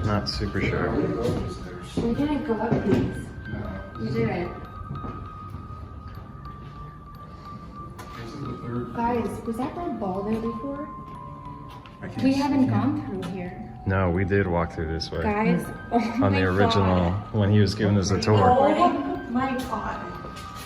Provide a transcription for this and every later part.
Not super sure. We didn't go up these. We didn't. Guys, was that red ball there before? We haven't gone through here. No, we did walk through this way. Guys, On the original, when he was giving us a tour. Oh my God.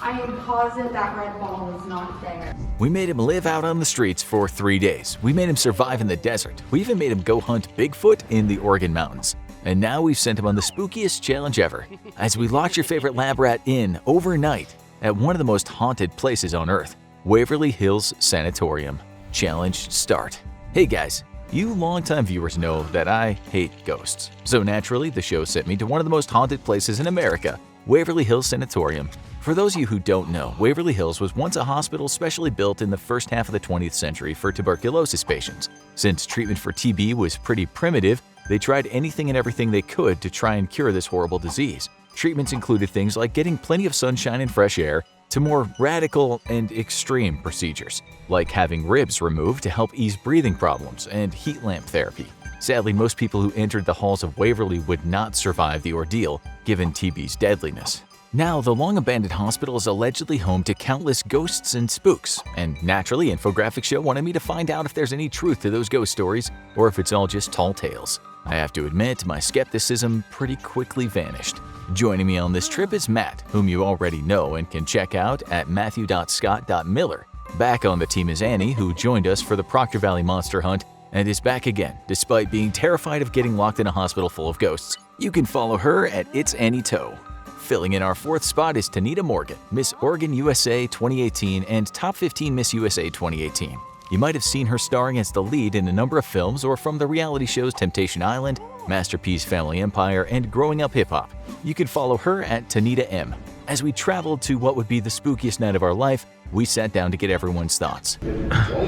I am positive that red ball is not there. We made him live out on the streets for 3 days. We made him survive in the desert. We even made him go hunt Bigfoot in the Oregon mountains. And now we've sent him on the spookiest challenge ever, as we locked your favorite lab rat in overnight at one of the most haunted places on Earth, Waverly Hills Sanatorium. Challenge start. Hey guys, you longtime viewers know that I hate ghosts. So naturally, the show sent me to one of the most haunted places in America, Waverly Hills Sanatorium. For those of you who don't know, Waverly Hills was once a hospital specially built in the first half of the 20th century for tuberculosis patients. Since treatment for TB was pretty primitive, they tried anything and everything they could to try and cure this horrible disease. Treatments included things like getting plenty of sunshine and fresh air, to more radical and extreme procedures, like having ribs removed to help ease breathing problems and heat lamp therapy. Sadly, most people who entered the halls of Waverly would not survive the ordeal, given TB's deadliness. Now, the long-abandoned hospital is allegedly home to countless ghosts and spooks, and naturally, Infographics Show wanted me to find out if there's any truth to those ghost stories, or if it's all just tall tales. I have to admit, my skepticism pretty quickly vanished. Joining me on this trip is Matt, whom you already know and can check out at matthew.scott.miller. Back on the team is Annie, who joined us for the Proctor Valley Monster Hunt, and is back again, despite being terrified of getting locked in a hospital full of ghosts. You can follow her at It's Annie Toe. Filling in our fourth spot is Tanita Morgan, Miss Oregon USA 2018 and Top 15 Miss USA 2018. You might have seen her starring as the lead in a number of films or from the reality shows Temptation Island, Masterpiece Family Empire, and Growing Up Hip Hop. You can follow her at Tanita M. As we traveled to what would be the spookiest night of our life, we sat down to get everyone's thoughts.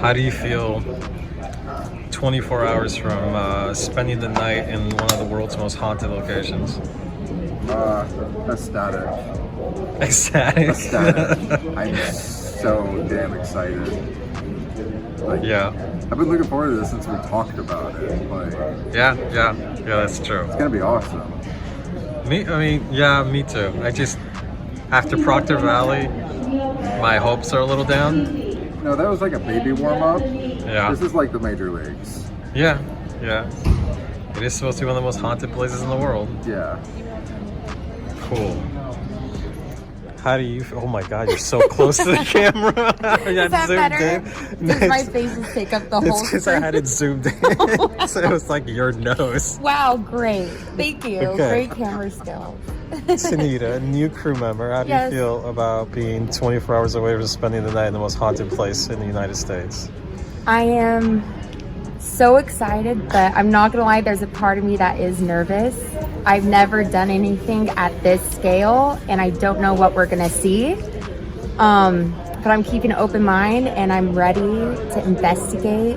How do you feel 24 hours from spending the night in one of the world's most haunted locations? Ecstatic. Ecstatic? Ecstatic. I'm so damn excited. Like, yeah. I've been looking forward to this since we talked about it. Like, Yeah, that's true. it's gonna be awesome. Me too. I just, after Proctor Valley, my hopes are a little down. No, that was like a baby warm-up. Yeah. This is like the major leagues. Yeah. It is supposed to be one of the most haunted places in the world. Yeah. Cool. How do you feel? Oh my God, you're so close to the camera. Is that better? Does my face just take up the whole It's because I had it zoomed in. So it was like your nose. Wow, great. Thank you. Okay. Great camera skills. Tanita, new crew member, how do Yes. you feel about being 24 hours away from spending the night in the most haunted place in the United States? I am so excited, but I'm not gonna lie, there's a part of me that is nervous. I've never done anything at this scale, and I don't know what we're gonna see. But I'm keeping an open mind, and I'm ready to investigate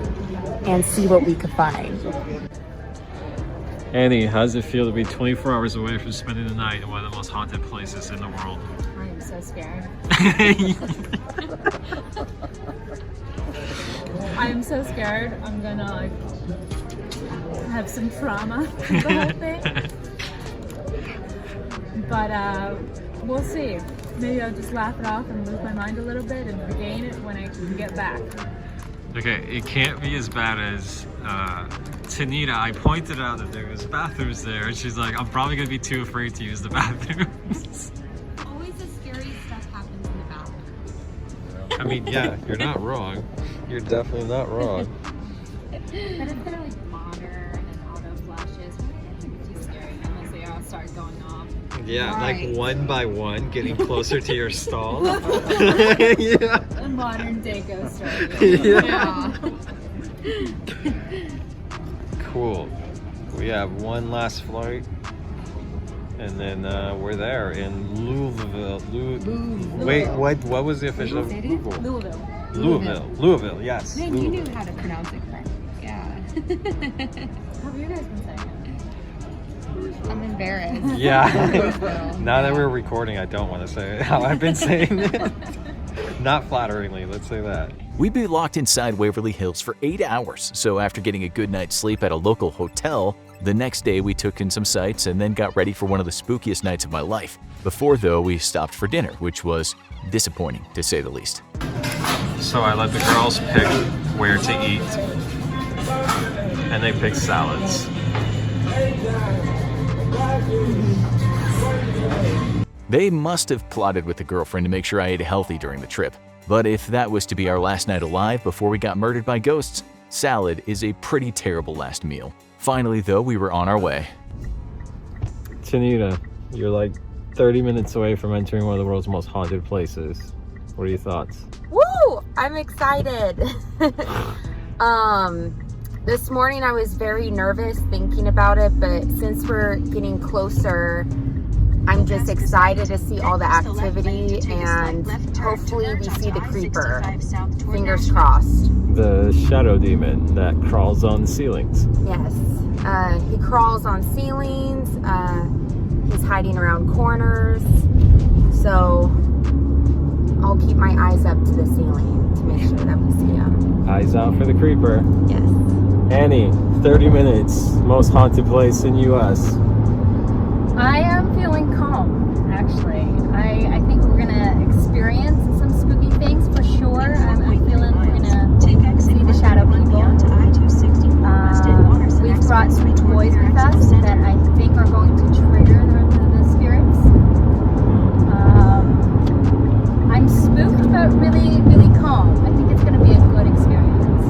and see what we could find. Annie, how does it feel to be 24 hours away from spending the night in one of the most haunted places in the world? I am so scared. I am so scared. I'm gonna like have some trauma from the whole thing. But we'll see. Maybe I'll just laugh it off and lose my mind a little bit and regain it when I can get back. Okay, it can't be as bad as Tanita. I pointed out that there was bathrooms there, and she's like, I'm probably gonna be too afraid to use the bathrooms. Always the scary stuff happens in the bathroom. I mean, yeah, you're not wrong. You're definitely not wrong. But if they're like modern and auto flashes, it wouldn't be too scary unless they all start going off. Yeah, Right. like one by one, getting closer to your stall. Yeah. A modern day ghost story. Yeah. Cool. We have one last flight, and then we're there in Louisville. Wait, what was the official? Louisville. Yes. Man, you knew how to pronounce it correctly. Yeah. How have you guys been saying I'm embarrassed. Yeah. Now that we're recording, I don't want to say it how I've been saying it. Not flatteringly, let's say that. We'd be locked inside Waverly Hills for 8 hours, so after getting a good night's sleep at a local hotel, The next day we took in some sights and then got ready for one of the spookiest nights of my life. Before though, we stopped for dinner, which was disappointing to say the least. So I let the girls pick where to eat, and they picked salads. They must have plotted with the girlfriend to make sure I ate healthy during the trip. But if that was to be our last night alive before we got murdered by ghosts, salad is a pretty terrible last meal. Finally though, we were on our way. Tanita, you're like 30 minutes away from entering one of the world's most haunted places. What are your thoughts? Woo! I'm excited. This morning I was very nervous thinking about it, but since we're getting closer, I'm just excited to see all the activity and hopefully we see the creeper. Fingers crossed. The shadow demon that crawls on ceilings. Yes. He crawls on ceilings. He's hiding around corners. So I'll keep my eyes up to the ceiling to make sure that we see him. Eyes out for the creeper. Yes. Annie, 30 minutes, most haunted place in U.S. I am feeling calm, actually. I think we're gonna experience some spooky things for sure. I'm feeling we're gonna see the shadow people. We've brought some toys with us that I think are going to trigger the spirits. I'm spooked, but really, really calm. I think it's gonna be a good experience.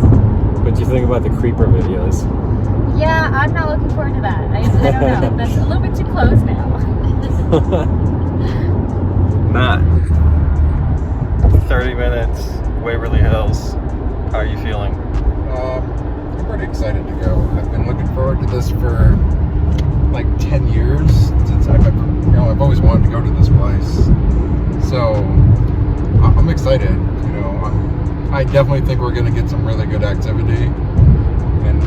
What do you think about the creeper videos? Yeah, I'm not looking forward to that. I don't know. That's a little bit too close now. Matt, 30 minutes, Waverly Hills. How are you feeling? I'm pretty excited to go. I've been looking forward to this for like 10 years. Since I've always wanted to go to this place. So I'm excited. I definitely think we're gonna get some really good activity, and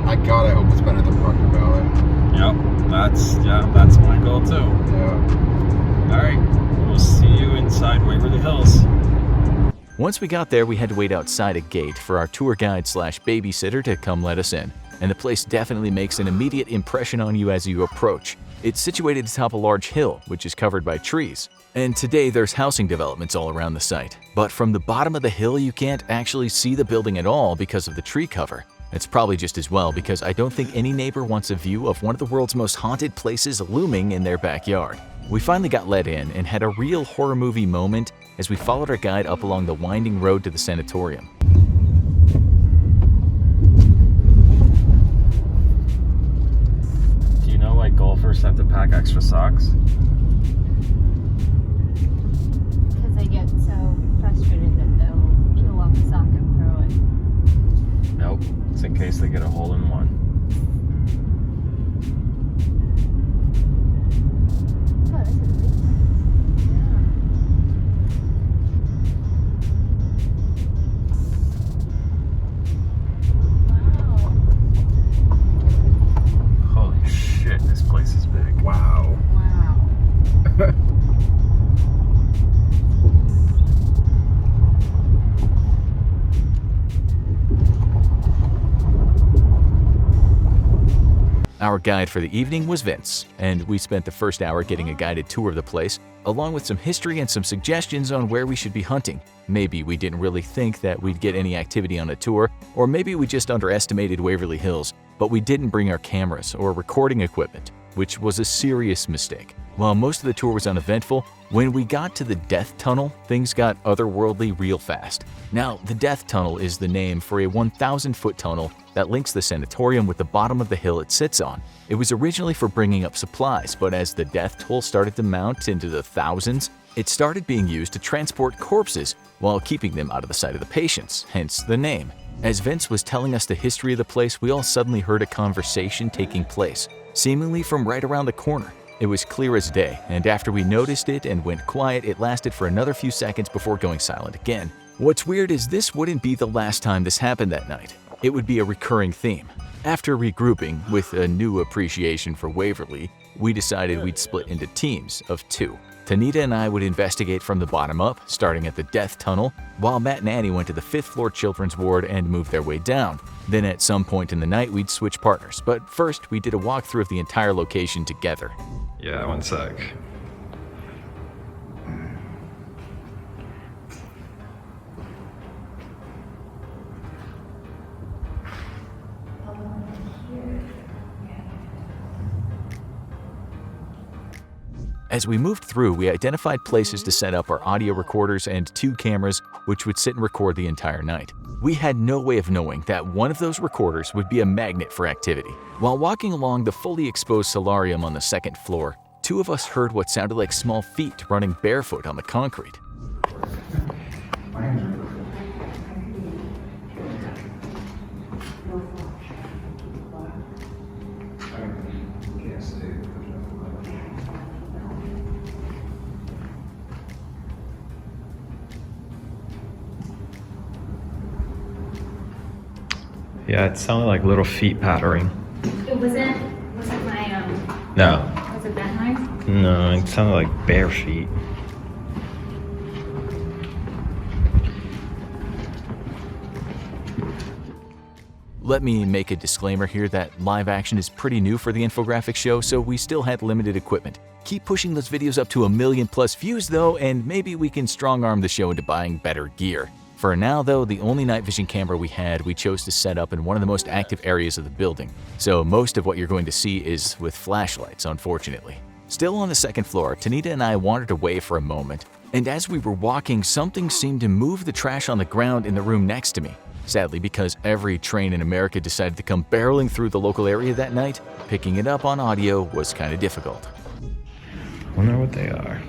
I hope it's better than Proctor Valley. Yep, that's my goal too. Yeah. All right, we'll see you inside Waverly Hills. Once we got there, we had to wait outside a gate for our tour guide / babysitter to come let us in. And the place definitely makes an immediate impression on you as you approach. It's situated atop a large hill, which is covered by trees. And today there's housing developments all around the site. But from the bottom of the hill, you can't actually see the building at all because of the tree cover. It's probably just as well because I don't think any neighbor wants a view of one of the world's most haunted places looming in their backyard. We finally got let in and had a real horror movie moment as we followed our guide up along the winding road to the sanatorium. Do you know why golfers have to pack extra socks? Because they get so frustrated that they'll peel off the sock and throw it. Nope, it's in case they get a hole in one. Oh, this is a big place. Yeah. Wow. Holy shit, this place is big. Wow. Wow. Our guide for the evening was Vince, and we spent the first hour getting a guided tour of the place, along with some history and some suggestions on where we should be hunting. Maybe we didn't really think that we'd get any activity on a tour, or maybe we just underestimated Waverly Hills, but we didn't bring our cameras or recording equipment, which was a serious mistake. While most of the tour was uneventful, when we got to the Death Tunnel, things got otherworldly real fast. Now, the Death Tunnel is the name for a 1,000-foot tunnel that links the sanatorium with the bottom of the hill it sits on. It was originally for bringing up supplies, but as the death toll started to mount into the thousands, it started being used to transport corpses while keeping them out of the sight of the patients, hence the name. As Vince was telling us the history of the place, we all suddenly heard a conversation taking place, seemingly from right around the corner. It was clear as day, and after we noticed it and went quiet, it lasted for another few seconds before going silent again. What's weird is this wouldn't be the last time this happened that night. It would be a recurring theme. After regrouping with a new appreciation for Waverly, we decided we'd split into teams of 2. Tanita and I would investigate from the bottom up, starting at the death tunnel, while Matt and Annie went to the 5th floor children's ward and moved their way down. Then at some point in the night, we'd switch partners, but first we did a walkthrough of the entire location together. Yeah, one sec. As we moved through, we identified places to set up our audio recorders and 2 cameras, which would sit and record the entire night. We had no way of knowing that one of those recorders would be a magnet for activity. While walking along the fully exposed solarium on the 2nd floor, 2 of us heard what sounded like small feet running barefoot on the concrete. Yeah, it sounded like little feet pattering. It wasn't my, No. was it that noise? No, it sounded like bare feet. Let me make a disclaimer here that live action is pretty new for the Infographics Show, so we still had limited equipment. Keep pushing those videos up to 1 million+ views though, and maybe we can strong-arm the show into buying better gear. For now though, the only night vision camera we had, we chose to set up in one of the most active areas of the building. So most of what you're going to see is with flashlights, unfortunately. Still on the 2nd floor, Tanita and I wandered away for a moment, and as we were walking, something seemed to move the trash on the ground in the room next to me. Sadly, because every train in America decided to come barreling through the local area that night, picking it up on audio was kind of difficult. Wonder what they are.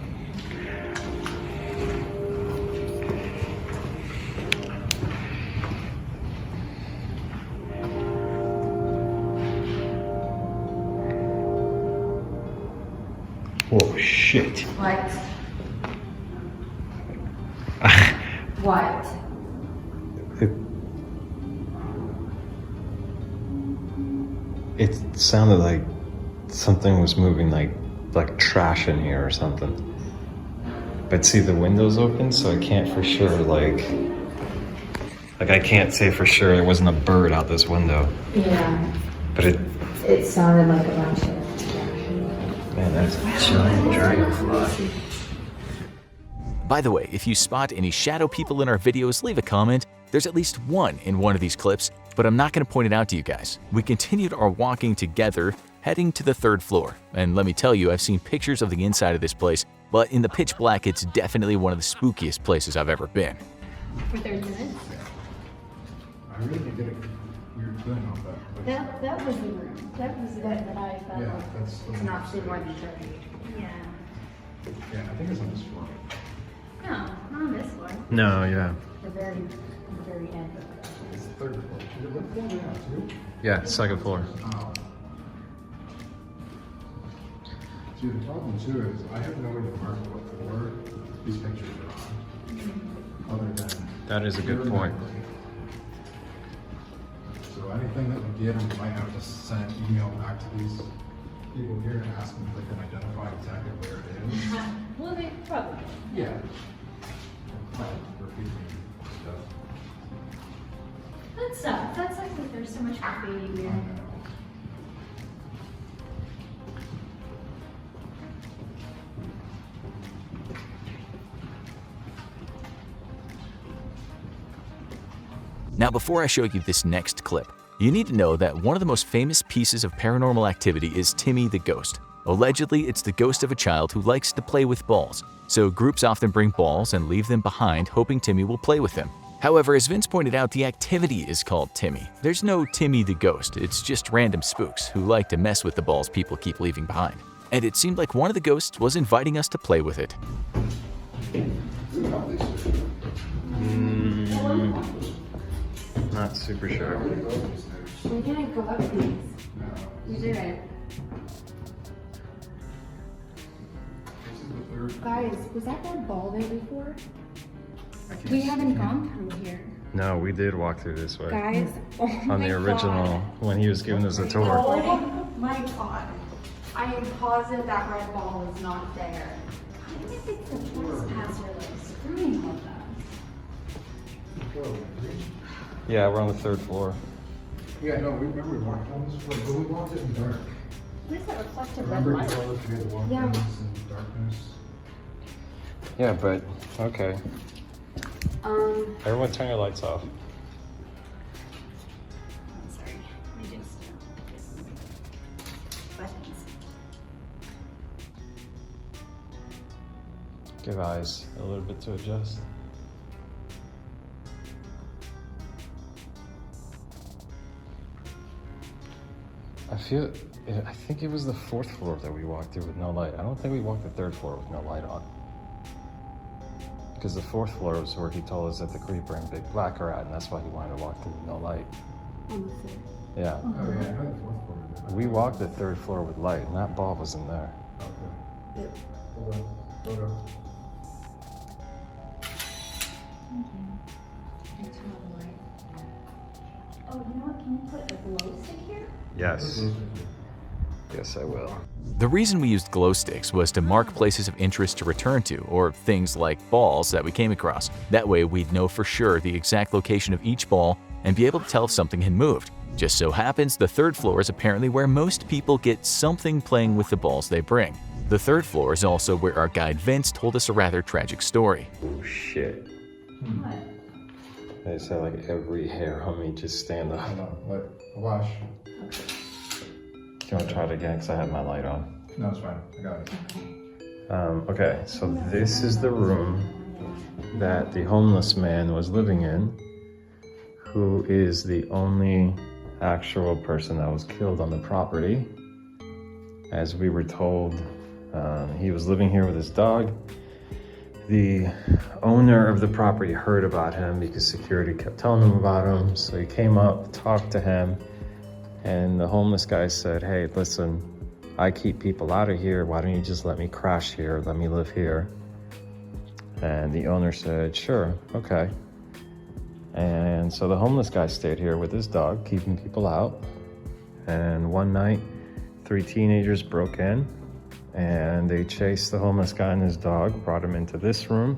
Whoa, shit. What? What? It sounded like something was moving, like trash in here or something. But see, the window's open, so I can't for sure, like I can't say for sure there wasn't a bird out this window. Yeah. But It sounded like a bunch of... man, that's a giant dragonfly. By the way, if you spot any shadow people in our videos, leave a comment. There's at least one in one of these clips, but I'm not going to point it out to you guys. We continued our walking together, heading to the 3rd floor. And let me tell you, I've seen pictures of the inside of this place, but in the pitch black, it's definitely one of the spookiest places I've ever been. For 30 minutes? I really didn't get a weird feeling off that. That was the room. That was the room that I felt Yeah, like. that's It's not too more than 30. Yeah. Yeah, I think it's on this floor. No, not on this floor. No, yeah. The very end. It's the 3rd floor. Is it what floor we have, 2? Yeah, 2nd floor. Oh. See, the problem too is I have no way to mark what floor these pictures are on, other than. That is a good point. So anything that we get, we might have to send email back to these people here and ask them if they can identify exactly where it is. Well, they probably. Yeah. Graffiti stuff. That sucks. That sucks that there's so much graffiti here. Now, before I show you this next clip, you need to know that one of the most famous pieces of paranormal activity is Timmy the Ghost. Allegedly, it's the ghost of a child who likes to play with balls, so groups often bring balls and leave them behind hoping Timmy will play with them. However, as Vince pointed out, the activity is called Timmy. There's no Timmy the Ghost, it's just random spooks who like to mess with the balls people keep leaving behind. And it seemed like one of the ghosts was inviting us to play with it. Not super sure. We didn't go up these. We didn't. Guys, was that ball there before? We haven't gone through here. No, we did walk through this way. Guys, oh On my the original, God. when he was giving us a tour. Oh my God. I am positive that red ball is not there. I think it's the trespasser like screwing with us. Yeah, we're on the 3rd floor. Yeah, no, we remember we walked on this floor, but we walked it in dark. What is that reflective red Remember light? you told us we had to walk Yeah. in this in darkness? Yeah, but okay. Everyone turn your lights off. Sorry, I just buttons. Give eyes a little bit to adjust. I think it was the 4th floor that we walked through with no light. I don't think we walked the 3rd floor with no light on. Because the 4th floor was where he told us that the creeper and Big Black are at, and that's why he wanted to walk through with no light. Yeah. Oh, yeah, I know the 4th floor. We walked the 3rd floor with light, and that ball wasn't there. Okay. Hold on. Hold on. Oh, you know what? Can you put a glow stick here? Yes. Yes, I will. The reason we used glow sticks was to mark places of interest to return to, or things like balls that we came across. That way we'd know for sure the exact location of each ball and be able to tell if something had moved. Just so happens the 3rd floor is apparently where most people get something playing with the balls they bring. The 3rd floor is also where our guide Vince told us a rather tragic story. Oh shit. What? They said like every hair on me just stand up. Hold on. Let wash. Do you want to try it again? Because I have my light on. No, it's fine. I got it. Okay, so this is the room that the homeless man was living in, who is the only actual person that was killed on the property. As we were told, he was living here with his dog. The owner of the property heard about him because security kept telling him about him. So he came up, talked to him, and the homeless guy said, hey, listen, I keep people out of here. Why don't you just let me crash here? Let me live here. And the owner said, sure, okay. And so the homeless guy stayed here with his dog, keeping people out. And one night, 3 teenagers broke in and they chased the homeless guy and his dog, brought him into this room,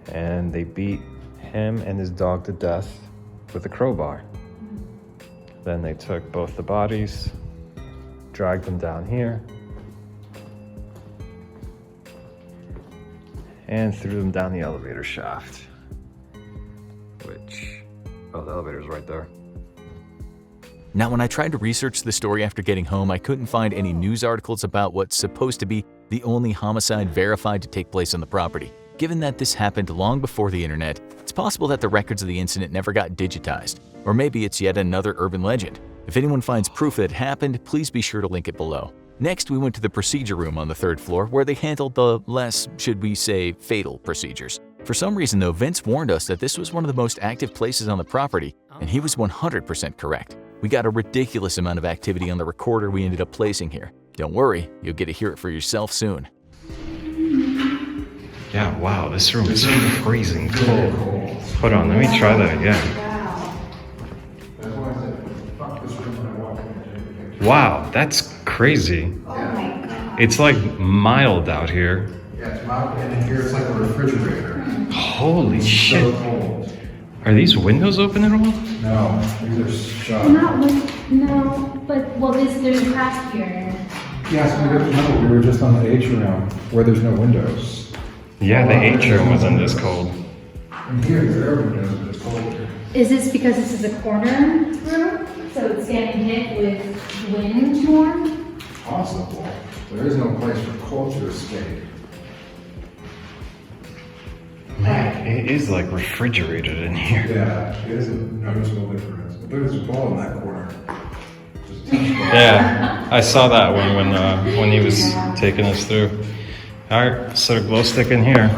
and they beat him and his dog to death with a crowbar. Then they took both the bodies, dragged them down here, and threw them down the elevator shaft. Oh, the elevator's right there. Now, when I tried to research the story after getting home, I couldn't find any news articles about what's supposed to be the only homicide verified to take place on the property. Given that this happened long before the internet, it's possible that the records of the incident never got digitized. Or maybe it's yet another urban legend. If anyone finds proof that it happened, please be sure to link it below. Next, we went to the procedure room on the 3rd floor where they handled the less, should we say, fatal procedures. For some reason though, Vince warned us that this was one of the most active places on the property, and he was 100% correct. We got a ridiculous amount of activity on the recorder we ended up placing here. Don't worry, you'll get to hear it for yourself soon. Yeah, wow, this room is freezing cold. Hold on, let me try that again. That's why I said, fuck this room when I walk in and take a picture. Wow, that's crazy. It's like mild out here. Yeah, it's mild, and in here it's like a refrigerator. Holy So shit. cold. Are these windows open at all? No, these are shut. No, but, well, there's a crack here. Yes, remember, we were just on the H room where there's no windows. Yeah, the H room wasn't this cold. And here, there are windows, but it's cold here. Is this because this is a corner room? So it's getting hit with wind more? Possible. There is no place for cold to escape. Man, it is like refrigerated in here. Yeah, it is a noticeable difference. But there's a ball in that corner. Just touch ball. Yeah, I saw that one when he was taking us through. All right, set a glow stick in here.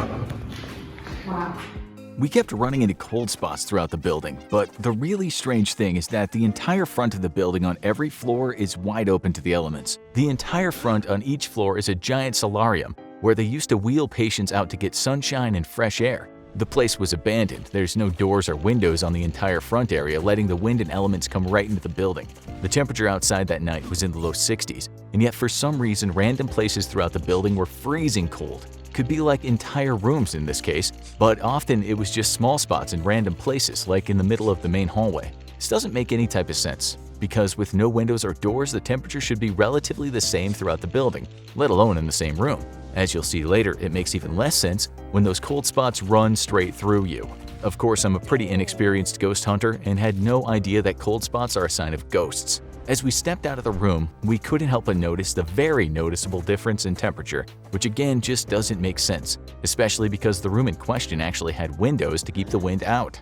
We kept running into cold spots throughout the building, but the really strange thing is that the entire front of the building on every floor is wide open to the elements. The entire front on each floor is a giant solarium where they used to wheel patients out to get sunshine and fresh air. The place was abandoned. There's no doors or windows on the entire front area, letting the wind and elements come right into the building. The temperature outside that night was in the low 60s, and yet for some reason random places throughout the building were freezing cold. Could be like entire rooms in this case, but often it was just small spots in random places, like in the middle of the main hallway. This doesn't make any type of sense, because with no windows or doors, the temperature should be relatively the same throughout the building, let alone in the same room. As you'll see later, it makes even less sense when those cold spots run straight through you. Of course, I'm a pretty inexperienced ghost hunter and had no idea that cold spots are a sign of ghosts. As we stepped out of the room, we couldn't help but notice the very noticeable difference in temperature, which again just doesn't make sense, especially because the room in question actually had windows to keep the wind out.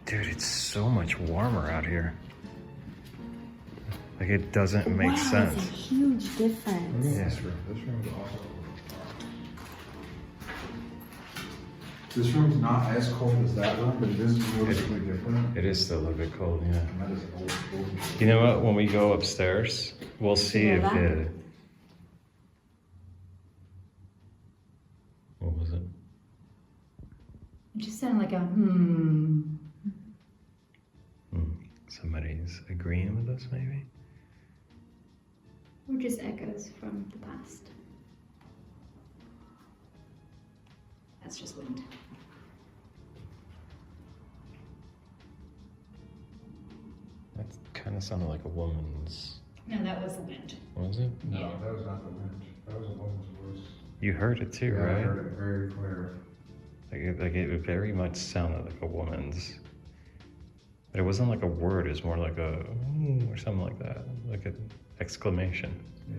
Dude, it's so much warmer out here. Like, it doesn't make sense. It's a huge difference. This room is also. This room's not as cold as that room, but it is noticeably different. It is still a bit cold, yeah. And that is old. You know what? When we go upstairs, we'll see if it... What was it? It just sounded like a Somebody's agreeing with us, maybe? Or just echoes from the past. That's just wind. That kind of sounded like a woman's... No, that was the wind. Was it? No, Yeah. that was not the wind. That was a woman's voice. You heard it too, Yeah, right? I heard it very clear. Like it very much sounded like a woman's. But it wasn't like a word, it was more like a "ooh," or something like that. Like an exclamation. Yeah.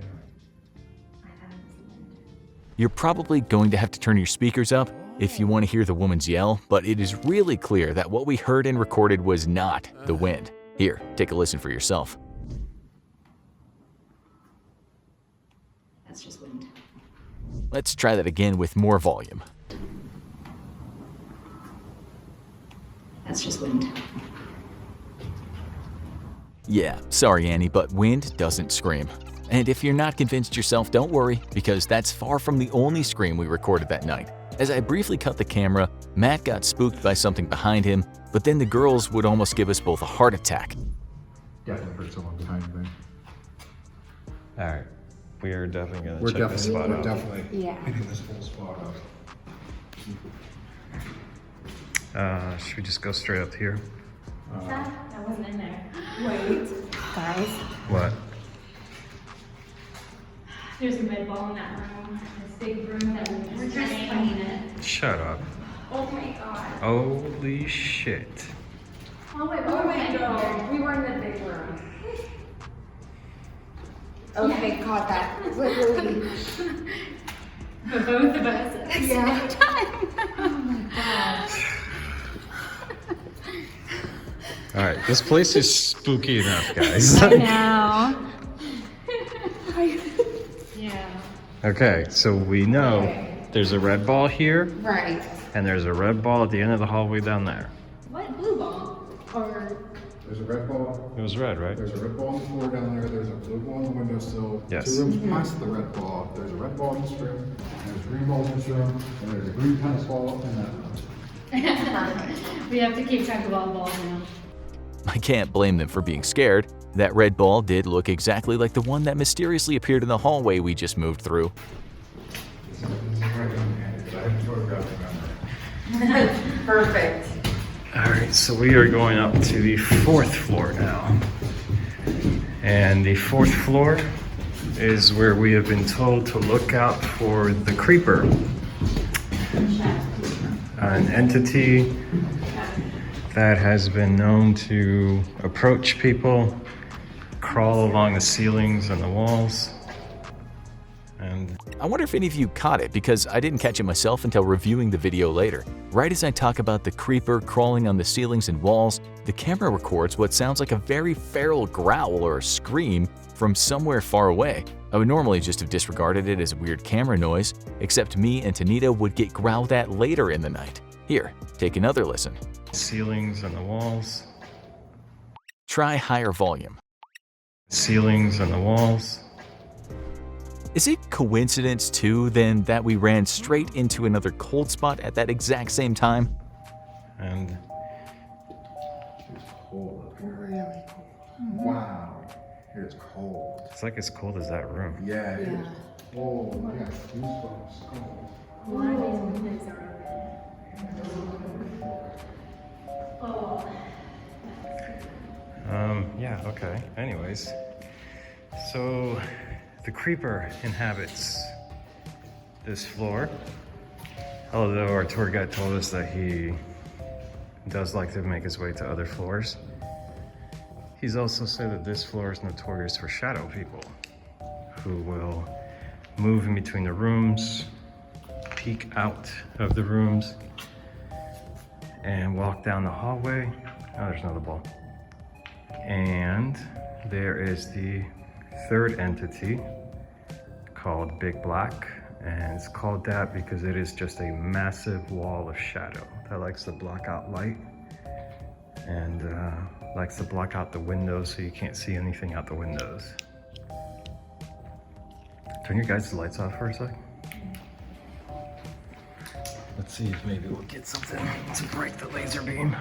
I thought it was the wind. You're probably going to have to turn your speakers up if you want to hear the woman's yell, but it is really clear that what we heard and recorded was not the wind. Here, take a listen for yourself. That's just wind. Let's try that again with more volume. That's just wind. Yeah, sorry Annie, but wind doesn't scream. And if you're not convinced yourself, don't worry, because that's far from the only scream we recorded that night. As I briefly cut the camera, Matt got spooked by something behind him, but then the girls would almost give us both a heart attack. Definitely heard someone behind me. Alright. We are definitely gonna We're check this spot out. definitely Yeah. hitting this whole spot up. Should we just go straight up here? That wasn't in there. Wait, guys. What? There's a red ball in that room. This big room that we're just playing it. Shut up. Oh my god. Holy shit. Oh wait, Oh my god, we were in the big room. Okay, caught that. Literally. But both of us at the same time. Oh my gosh. Alright, this place is spooky enough, guys. Now. Yeah. Okay, so we know there's a red ball here, Right. and there's a red ball at the end of the hallway down there. What blue ball? Or There's a red ball. It was red, right? There's a red ball on the floor down there. There's a blue ball on the windowsill. Yes. 2 rooms past the red ball. There's a red ball in this room. There's a green ball in this room. And there's a green tennis ball in that room. we have to keep track of all the balls now. I can't blame them for being scared. That red ball did look exactly like the one that mysteriously appeared in the hallway we just moved through. This is right on the end, because I haven't photographed it. Perfect. Alright, so we are going up to the 4th floor now. And the 4th floor is where we have been told to look out for the creeper. An entity that has been known to approach people, crawl along the ceilings and the walls. And I wonder if any of you caught it, because I didn't catch it myself until reviewing the video later. Right as I talk about the creeper crawling on the ceilings and walls, the camera records what sounds like a very feral growl or scream from somewhere far away. I would normally just have disregarded it as a weird camera noise, except me and Tanita would get growled at later in the night. Here, take another listen. ceilings and the walls. Try higher volume. Ceilings and the walls. Is it coincidence too then that we ran straight into another cold spot at that exact same time? And It's cold up here. Really cold. Wow. It's cold. it's like as cold as that room. Yeah, it is. Oh, I got goosebumps. Oh. Yeah, okay. Anyways, so the creeper inhabits this floor. Although our tour guide told us that he does like to make his way to other floors. He's also said that this floor is notorious for shadow people who will move in between the rooms, peek out of the rooms, and walk down the hallway. Oh, there's another ball. And there is the third entity called Big Black. And it's called that because it is just a massive wall of shadow that likes to block out light and likes to block out the windows so you can't see anything out the windows. Turn your guys' lights off for a sec. Let's see if maybe we'll get something to break the laser beam.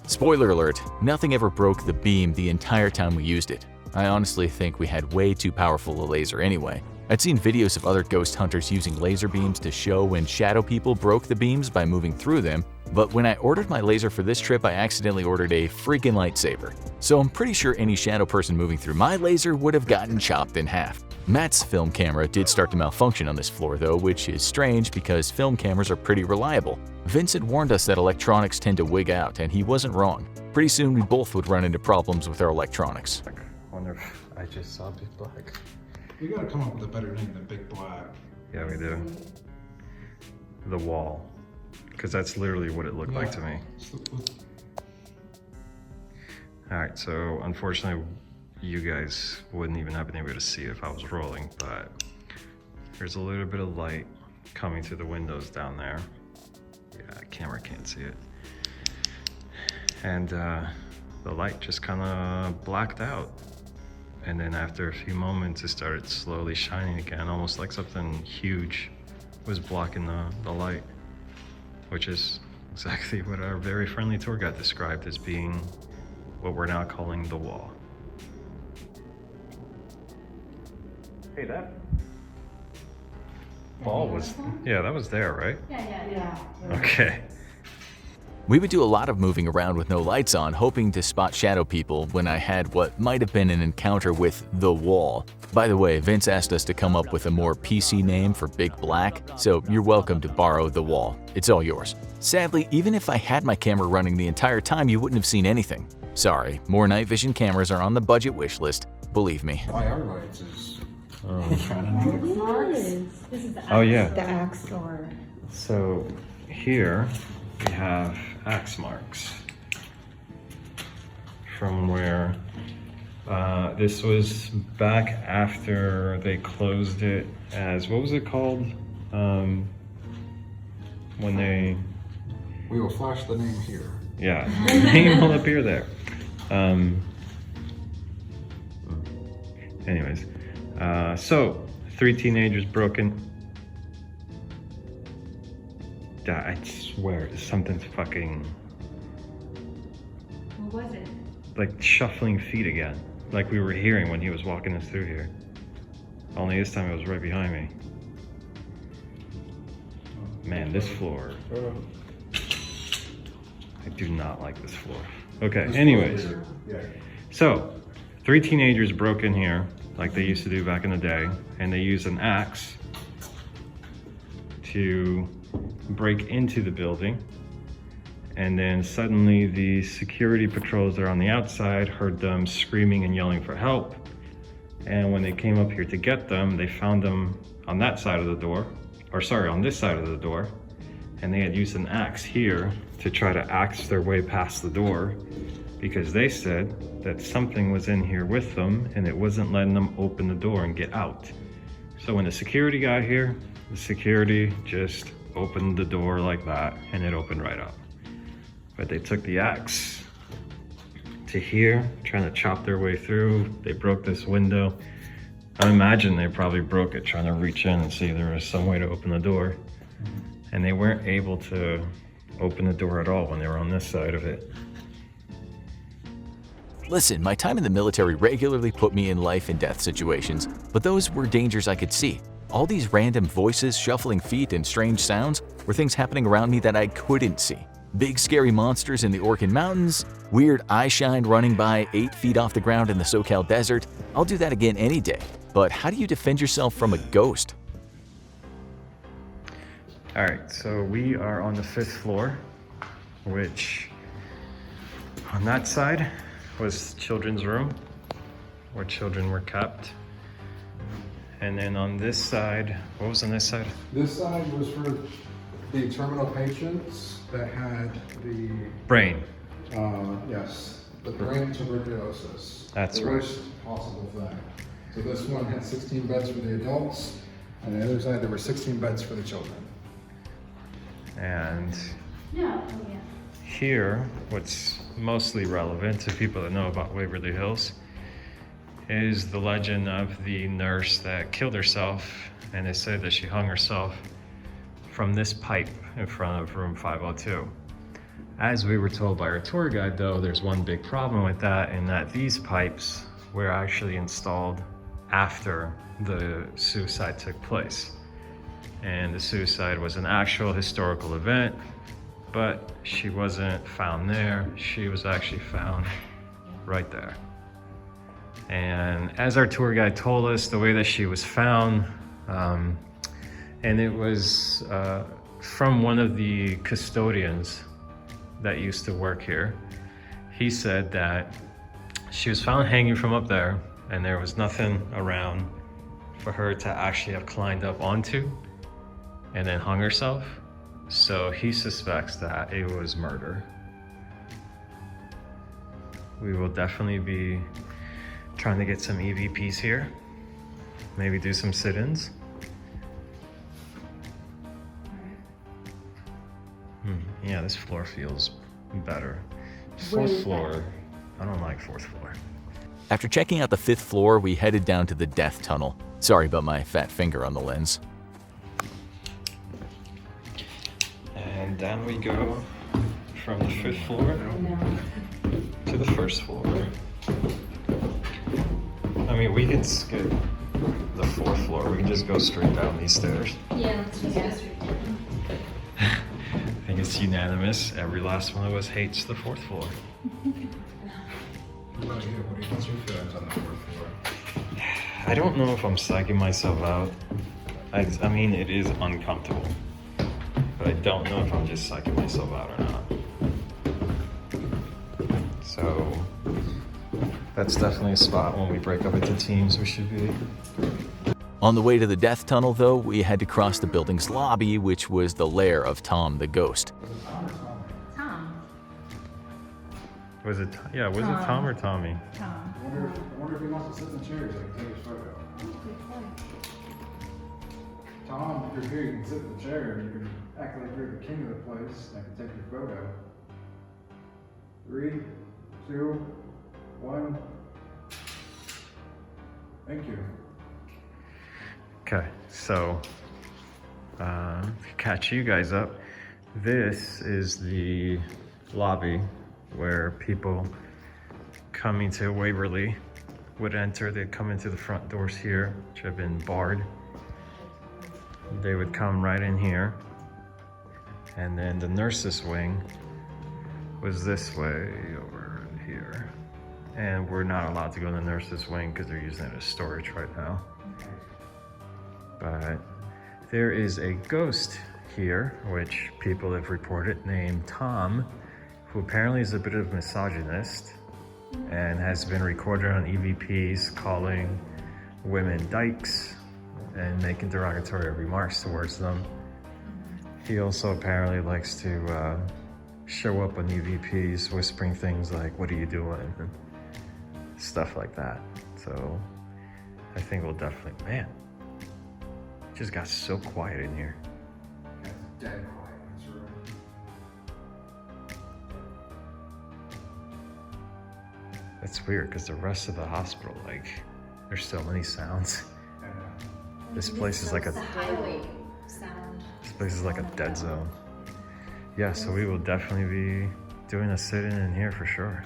Spoiler alert, nothing ever broke the beam the entire time we used it. I honestly think we had way too powerful a laser anyway. I'd seen videos of other ghost hunters using laser beams to show when shadow people broke the beams by moving through them, but when I ordered my laser for this trip, I accidentally ordered a freaking lightsaber. So I'm pretty sure any shadow person moving through my laser would have gotten chopped in half. Matt's film camera did start to malfunction on this floor though, which is strange because film cameras are pretty reliable. Vincent warned us that electronics tend to wig out, and he wasn't wrong. Pretty soon we both would run into problems with our electronics. I wonder if I just saw Big Black. You gotta come up with a better name than Big Black. Yeah, we do. The wall. Because that's literally what it looked like to me. Alright, so unfortunately you guys wouldn't even have been able to see it if I was rolling, but there's a little bit of light coming through the windows down there. Yeah, camera can't see it. And the light just kind of blacked out. And then after a few moments, it started slowly shining again, almost like something huge was blocking the light, which is exactly what our very friendly tour guide described as being what we're now calling the wall. Hey, that ball was, yeah, that was there, right? Yeah. Okay. We would do a lot of moving around with no lights on, hoping to spot shadow people when I had what might have been an encounter with the wall. By the way, Vince asked us to come up with a more PC name for Big Black, so you're welcome to borrow the wall. It's all yours. Sadly, even if I had my camera running the entire time, you wouldn't have seen anything. Sorry, more night vision cameras are on the budget wish list. Believe me. IR lights is This is the Oh, yeah. the axe store. So here we have axe marks from where this was back after they closed it as, what was it called? When they, We will flash the name here. yeah, the name will appear there. Anyways, so 3 teenagers broken. I swear, something's fucking What was it? like shuffling feet again, like we were hearing when he was walking us through here. Only this time it was right behind me. Man, this floor. I do not like this floor. Okay, anyways. So, 3 teenagers broke in here, like they used to do back in the day, and they used an axe to break into the building. And then suddenly the security patrols that are on the outside heard them screaming and yelling for help. And when they came up here to get them, they found them on that side of the door, or sorry, on this side of the door. And they had used an axe here to try to axe their way past the door because they said that something was in here with them and it wasn't letting them open the door and get out. So when the security got here, the security just opened the door like that and it opened right up. But they took the axe to here, trying to chop their way through. They broke this window. I imagine they probably broke it trying to reach in and see if there was some way to open the door. And they weren't able to open the door at all when they were on this side of it. Listen, my time in the military regularly put me in life and death situations, but those were dangers I could see. All these random voices, shuffling feet, and strange sounds were things happening around me that I couldn't see. Big scary monsters in the Orkin Mountains, weird eye shine running by 8 feet off the ground in the SoCal desert. I'll do that again any day. But how do you defend yourself from a ghost? All right, so we are on the 5th floor, which on that side was children's room where children were kept. And then on this side, what was on this side? This side was for the terminal patients that had the Brain. yes, the brain tuberculosis. That's the right. worst possible thing. So this one had 16 beds for the adults, and the other side there were 16 beds for the children. And No, here, what's mostly relevant to people that know about Waverly Hills is the legend of the nurse that killed herself, and they say that she hung herself from this pipe in front of room 502. As we were told by our tour guide though, there's one big problem with that, in that these pipes were actually installed after the suicide took place. And the suicide was an actual historical event, but she wasn't found there. She was actually found right there. And as our tour guide told us, the way that she was found, and it was from one of the custodians that used to work here. He said that she was found hanging from up there, and there was nothing around for her to actually have climbed up onto and then hung herself. So he suspects that it was murder. We will definitely be trying to get some EVPs here. Maybe do some sit-ins. Yeah, this floor feels better. 4th floor, I don't like 4th floor. After checking out the 5th floor, we headed down to the death tunnel. Sorry about my fat finger on the lens. And down we go from the 5th floor to the 1st floor. I mean, we could skip the 4th floor. We can just go straight down these stairs. yeah, let's just go straight down. I think it's unanimous. Every last one of us hates the 4th floor. What about you? What's your feelings on the 4th floor? I don't know if I'm psyching myself out. I mean, it is uncomfortable. But I don't know if I'm just psyching myself out or not. So that's definitely a spot when we break up into teams we should be. On the way to the death tunnel, though, we had to cross the building's lobby, which was the lair of Tom the ghost. Tom. Was it, yeah, was it Tom or Tommy? Tom. I wonder if he wants to sit in the chairs so I can take his photo. Tom, if you're here, you can sit in the chair and you can act like you're the king of the place and I can take your photo. 3, 2, 1. Thank you. Okay, so to catch you guys up, this is the lobby where people coming to Waverly would enter. They'd come into the front doors here, which have been barred. They would come right in here, and then the nurses wing was this way over here, and we're not allowed to go in the nurses wing because they're using it as storage right now. But there is a ghost here, which people have reported, named Tom, who apparently is a bit of a misogynist and has been recorded on EVPs calling women dykes and making derogatory remarks towards them. He also apparently likes to show up on EVPs whispering things like, "What are you doing?" and stuff like that. So I think we'll definitely, man, it just got so quiet in here. It's dead quiet in this room. It's weird because the rest of the hospital, like, there's so many sounds. This place is like a highway sound. This place is like a dead zone. Yeah, so we will definitely be doing a sit-in in here for sure.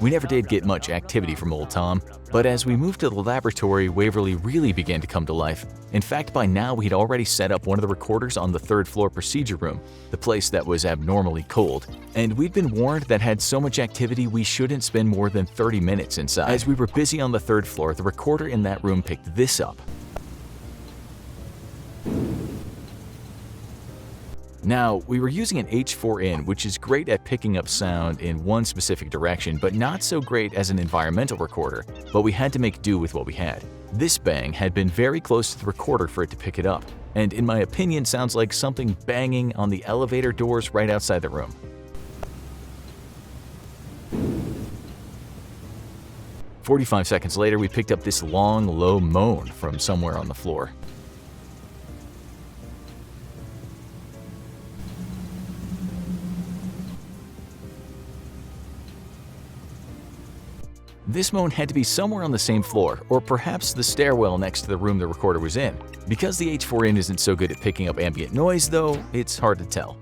We never did get much activity from old Tom, but as we moved to the laboratory, Waverly really began to come to life. In fact, by now we'd already set up one of the recorders on the third floor procedure room, the place that was abnormally cold, and we'd been warned that had so much activity we shouldn't spend more than 30 minutes inside. As we were busy on the third floor, the recorder in that room picked this up. Now, we were using an H4n, which is great at picking up sound in one specific direction, but not so great as an environmental recorder, but we had to make do with what we had. This bang had been very close to the recorder for it to pick it up, and in my opinion sounds like something banging on the elevator doors right outside the room. "45 seconds later, we picked up this long, low moan from somewhere on the floor. This moan had to be somewhere on the same floor, or perhaps the stairwell next to the room the recorder was in. Because the H4n isn't so good at picking up ambient noise, though, it's hard to tell.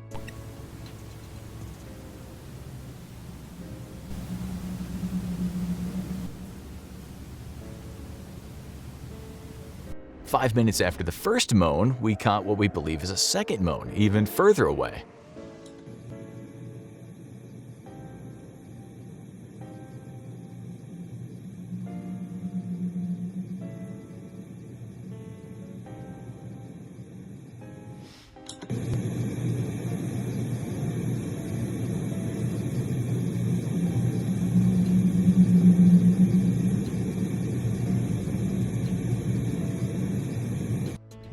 "5 minutes after the first moan, we caught what we believe is a second moan, even further away.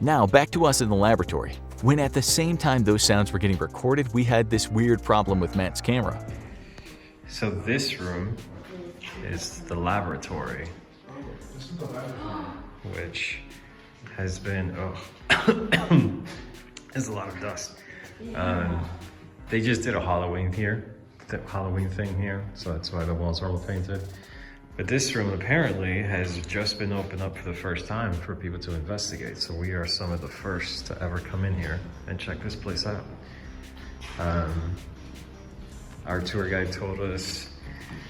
Now back to us in the laboratory. When at the same time those sounds were getting recorded, we had this weird problem with Matt's camera. So this room is the laboratory, which has been, there's a lot of dust. They just did a Halloween thing here, so that's why the walls are all painted. But this room apparently has just been opened up for the first time for people to investigate. So we are some of the first to ever come in here and check this place out. Our tour guide told us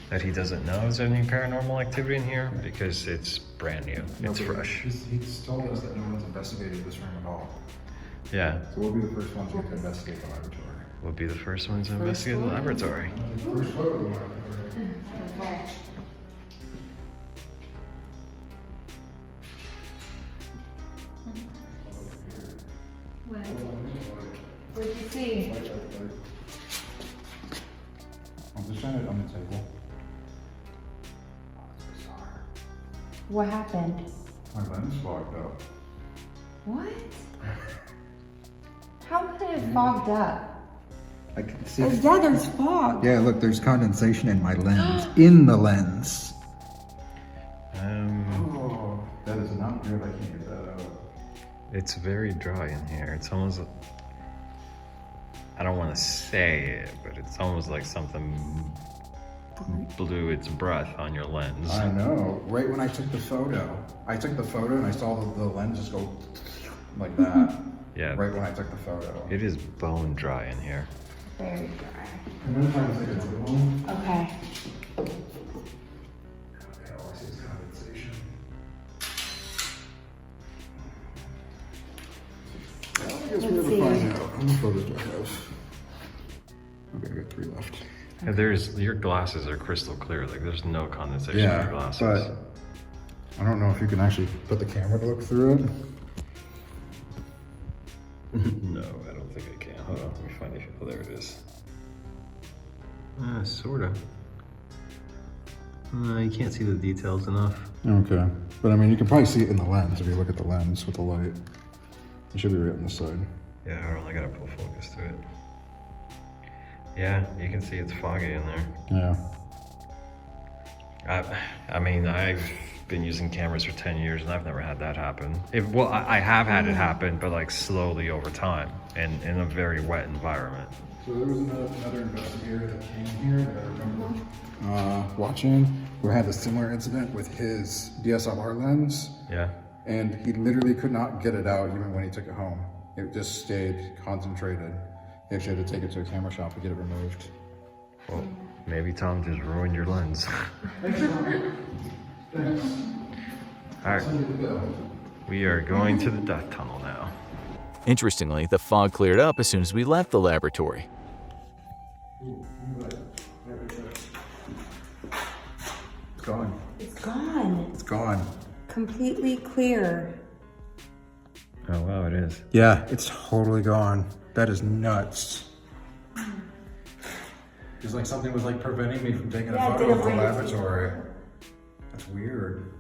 that he doesn't know if there's any paranormal activity in here because it's brand new, it's fresh. He's told us that no one's investigated this room at all. Yeah. So we'll be the first ones to investigate the laboratory. We'll be the first ones to investigate the laboratory. First photo of the laboratory. Okay. What did you see? I'm just trying it on the table. What happened? My lens fogged up. What? How could it have fogged up? I can see. Oh, yeah, there's fog. Yeah, look, there's condensation in my lens. In the lens. Oh, that is not good. I can't get that out. It's very dry in here. It's almost, I don't want to say it, but it's almost like something blew its breath on your lens. I know. Right when I took the photo, and I saw the lens just go like that. Yeah. Right when I took the photo. It is bone dry in here. Very dry. I'm gonna try to take a good one. Okay. Okay, all I see is condensation. I guess we'll Let's never see. find out. How many photos do I have? Okay, I got 3 left. Yeah, your glasses are crystal clear. Like there's no condensation in your glasses. but I don't know if you can actually put the camera to look through it. No, I don't think I can. Hold on, let me find it. Oh, there it is. Sorta. You can't see the details enough. Okay, but I mean, you can probably see it in the lens if you look at the lens with the light. It should be right on the side. Yeah, hold on, I gotta pull focus to it. Yeah, you can see it's foggy in there. Yeah. I mean, I've been using cameras for 10 years and I've never had that happen. Well, I have had it happen, but like slowly over time and in a very wet environment. So there was another investigator that came here that I remember watching, who had a similar incident with his DSLR lens. Yeah. And he literally could not get it out even when he took it home. It just stayed concentrated. He actually had to take it to a camera shop to get it removed. Well, maybe Tom just ruined your lens. All right. We are going to the death tunnel now. Interestingly, the fog cleared up as soon as we left the laboratory. It's gone. It's gone. It's gone. Completely clear. Oh, wow, it is. Yeah, it's totally gone. That is nuts. It's like something was like preventing me from taking a photo of the laboratory. That's weird.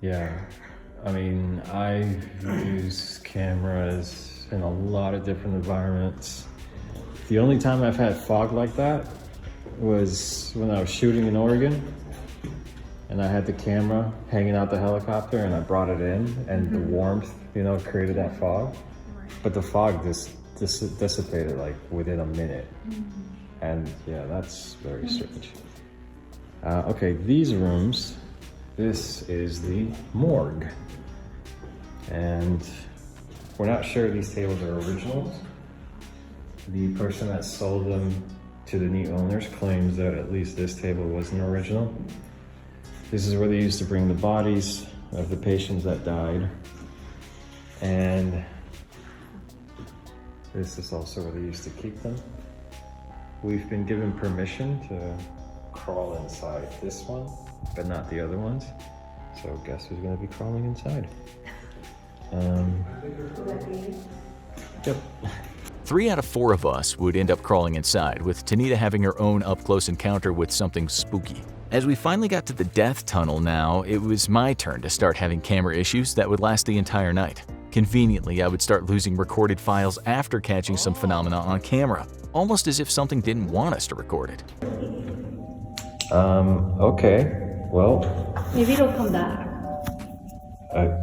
Yeah. I mean, I've used cameras in a lot of different environments. The only time I've had fog like that was when I was shooting in Oregon. And I had the camera hanging out the helicopter and I brought it in and the warmth, you know, created that fog. But the fog just dissipated like within a minute. And yeah, that's very strange. Okay, these rooms, this is the morgue. And we're not sure these tables are originals. The person that sold them to the new owners claims that at least this table was an original. This is where they used to bring the bodies of the patients that died. And this is also where they used to keep them. We've been given permission to crawl inside this one, but not the other ones. So guess who's gonna be crawling inside? Yep. 3 out of 4 of us would end up crawling inside, with Tanita having her own up-close encounter with something spooky. As we finally got to the death tunnel now, it was my turn to start having camera issues that would last the entire night. Conveniently, I would start losing recorded files after catching some phenomena on camera, almost as if something didn't want us to record it. Okay, well, Maybe it'll come back.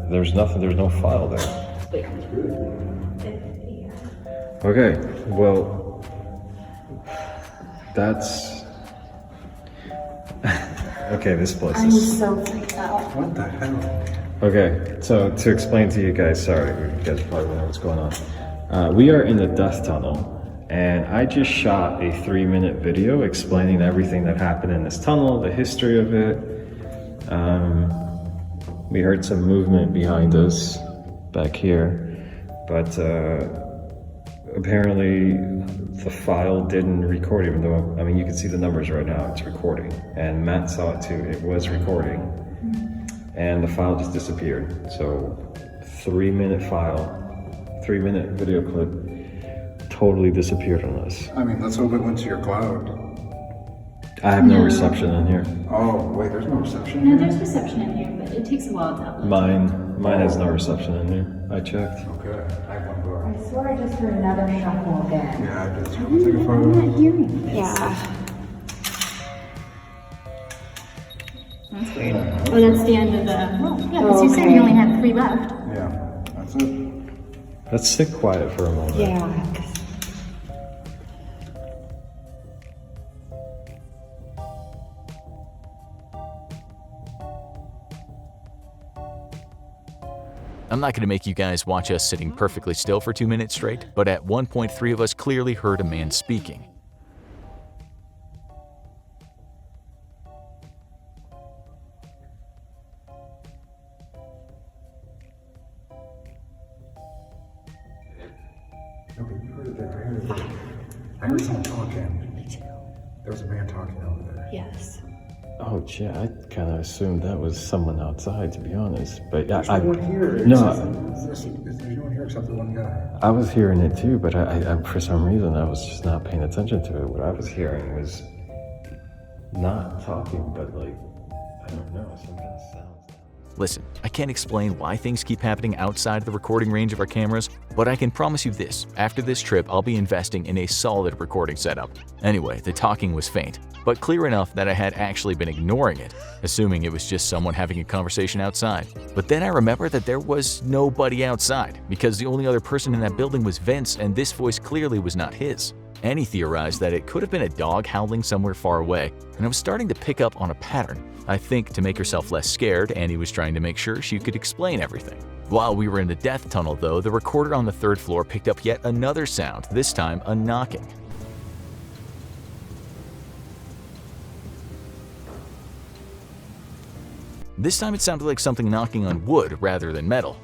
there's no file there. Okay, well, that's... Okay, this place I'm is... so freaked out. What the hell? Okay, so to explain to you guys, sorry, you guys probably don't know what's going on. We are in the death tunnel, and I just shot a 3-minute video explaining everything that happened in this tunnel, the history of it. We heard some movement behind us back here, but apparently the file didn't record, even though, I mean, you can see the numbers right now, it's recording. And Matt saw it too, it was recording. And the file just disappeared. So 3-minute file, 3-minute video clip, totally disappeared on us. I mean, let's hope it went to your cloud. I have no reception in here. Oh, wait, there's no reception No, here? there's reception in here, but it takes a while to upload. Mine has no reception in here. I checked. Okay, I have one door. I swear I just heard another shuffle again. Yeah, I did. I'll take a photo. I'm not hearing it. Yeah. That's weird. Oh, that's the end of the... Well, yeah, because you said you only had 3 left. Yeah, that's it. Let's sit quiet for a moment. Yeah. 'Cause I'm not going to make you guys watch us sitting perfectly still for 2 minutes straight, but at one point 3 of us clearly heard a man speaking. No, but you heard it there. I heard someone talking. There was a man talking over there. yes. Oh, gee, I kind of assumed that was someone outside, to be honest. But There's I no one here. no, There's no one here except the one guy. I was hearing it too, but I for some reason I was just not paying attention to it. What I was hearing was not talking, but like, I don't know, some kind of sounds. Listen, I can't explain why things keep happening outside the recording range of our cameras, but I can promise you this, after this trip I'll be investing in a solid recording setup. Anyway, the talking was faint, but clear enough that I had actually been ignoring it, assuming it was just someone having a conversation outside. But then I remembered that there was nobody outside, because the only other person in that building was Vince, and this voice clearly was not his. Annie theorized that it could have been a dog howling somewhere far away, and I was starting to pick up on a pattern. I think to make herself less scared, Annie was trying to make sure she could explain everything. While we were in the death tunnel though, the recorder on the 3rd floor picked up yet another sound, this time a knocking. This time it sounded like something knocking on wood rather than metal.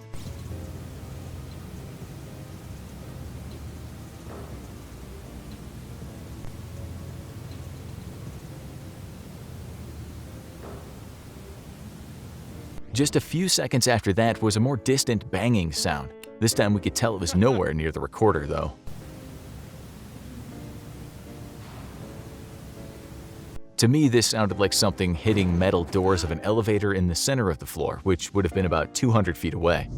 Just a few seconds after that was a more distant banging sound. This time we could tell it was nowhere near the recorder though. To me, this sounded like something hitting metal doors of an elevator in the center of the floor, which would have been about 200 feet away.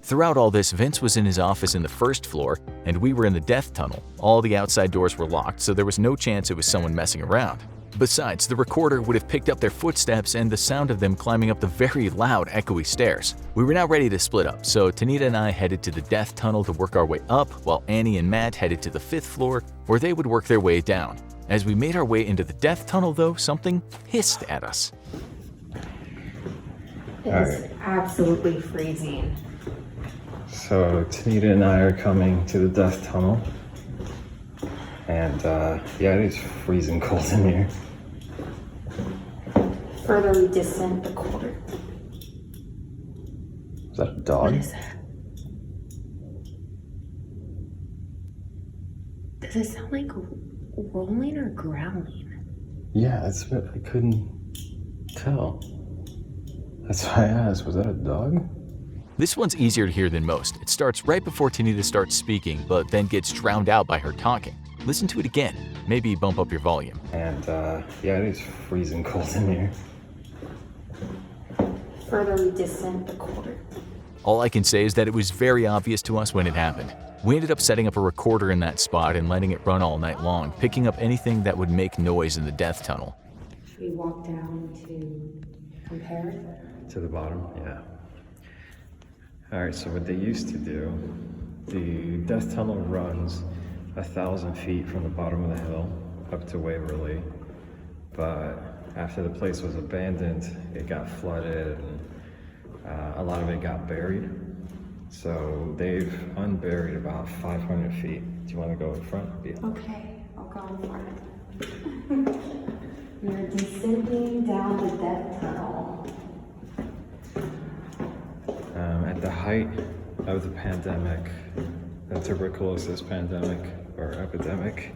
Throughout all this, Vince was in his office in the 1st floor, and we were in the death tunnel. All the outside doors were locked, so there was no chance it was someone messing around. Besides, the recorder would have picked up their footsteps and the sound of them climbing up the very loud, echoey stairs. We were now ready to split up, so Tanita and I headed to the death tunnel to work our way up, while Annie and Matt headed to the 5th floor, where they would work their way down. As we made our way into the death tunnel though, something hissed at us. It's absolutely freezing. So Tanita and I are coming to the death tunnel. And yeah, it is freezing cold in here. Further we descend the corridor. Is that a dog? What is that? Does it sound like rolling or growling? Yeah, that's what I couldn't tell. That's why I asked, was that a dog? This one's easier to hear than most. It starts right before Tanita starts speaking, but then gets drowned out by her talking. Listen to it again. Maybe bump up your volume. And yeah, it is freezing cold in here. Further we descend the corridor. All I can say is that it was very obvious to us when it happened. We ended up setting up a recorder in that spot and letting it run all night long, picking up anything that would make noise in the death tunnel. Should we walk down to compare? To the bottom, yeah. All right, so what they used to do, the death tunnel runs 1,000 feet from the bottom of the hill up to Waverly, but after the place was abandoned, it got flooded and a lot of it got buried. So they've unburied about 500 feet. Do you want to go in front? Yeah. Okay, I'll go in front. We're descending down the death tunnel. At the height of the pandemic, the tuberculosis pandemic or epidemic,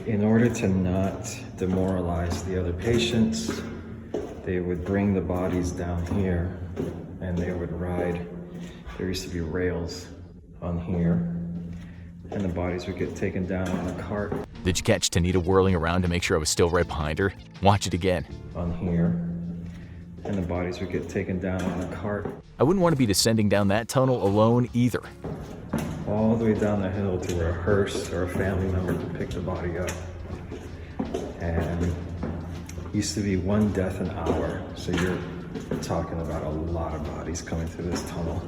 in order to not demoralize the other patients, they would bring the bodies down here and they would ride. There used to be rails on here, and the bodies would get taken down on a cart. Did you catch Tanita whirling around to make sure I was still right behind her? Watch it again. On here, and the bodies would get taken down on a cart. I wouldn't want to be descending down that tunnel alone either. All the way down the hill to where a hearse or a family member could pick the body up. And used to be 1 death an hour, so you're talking about a lot of bodies coming through this tunnel.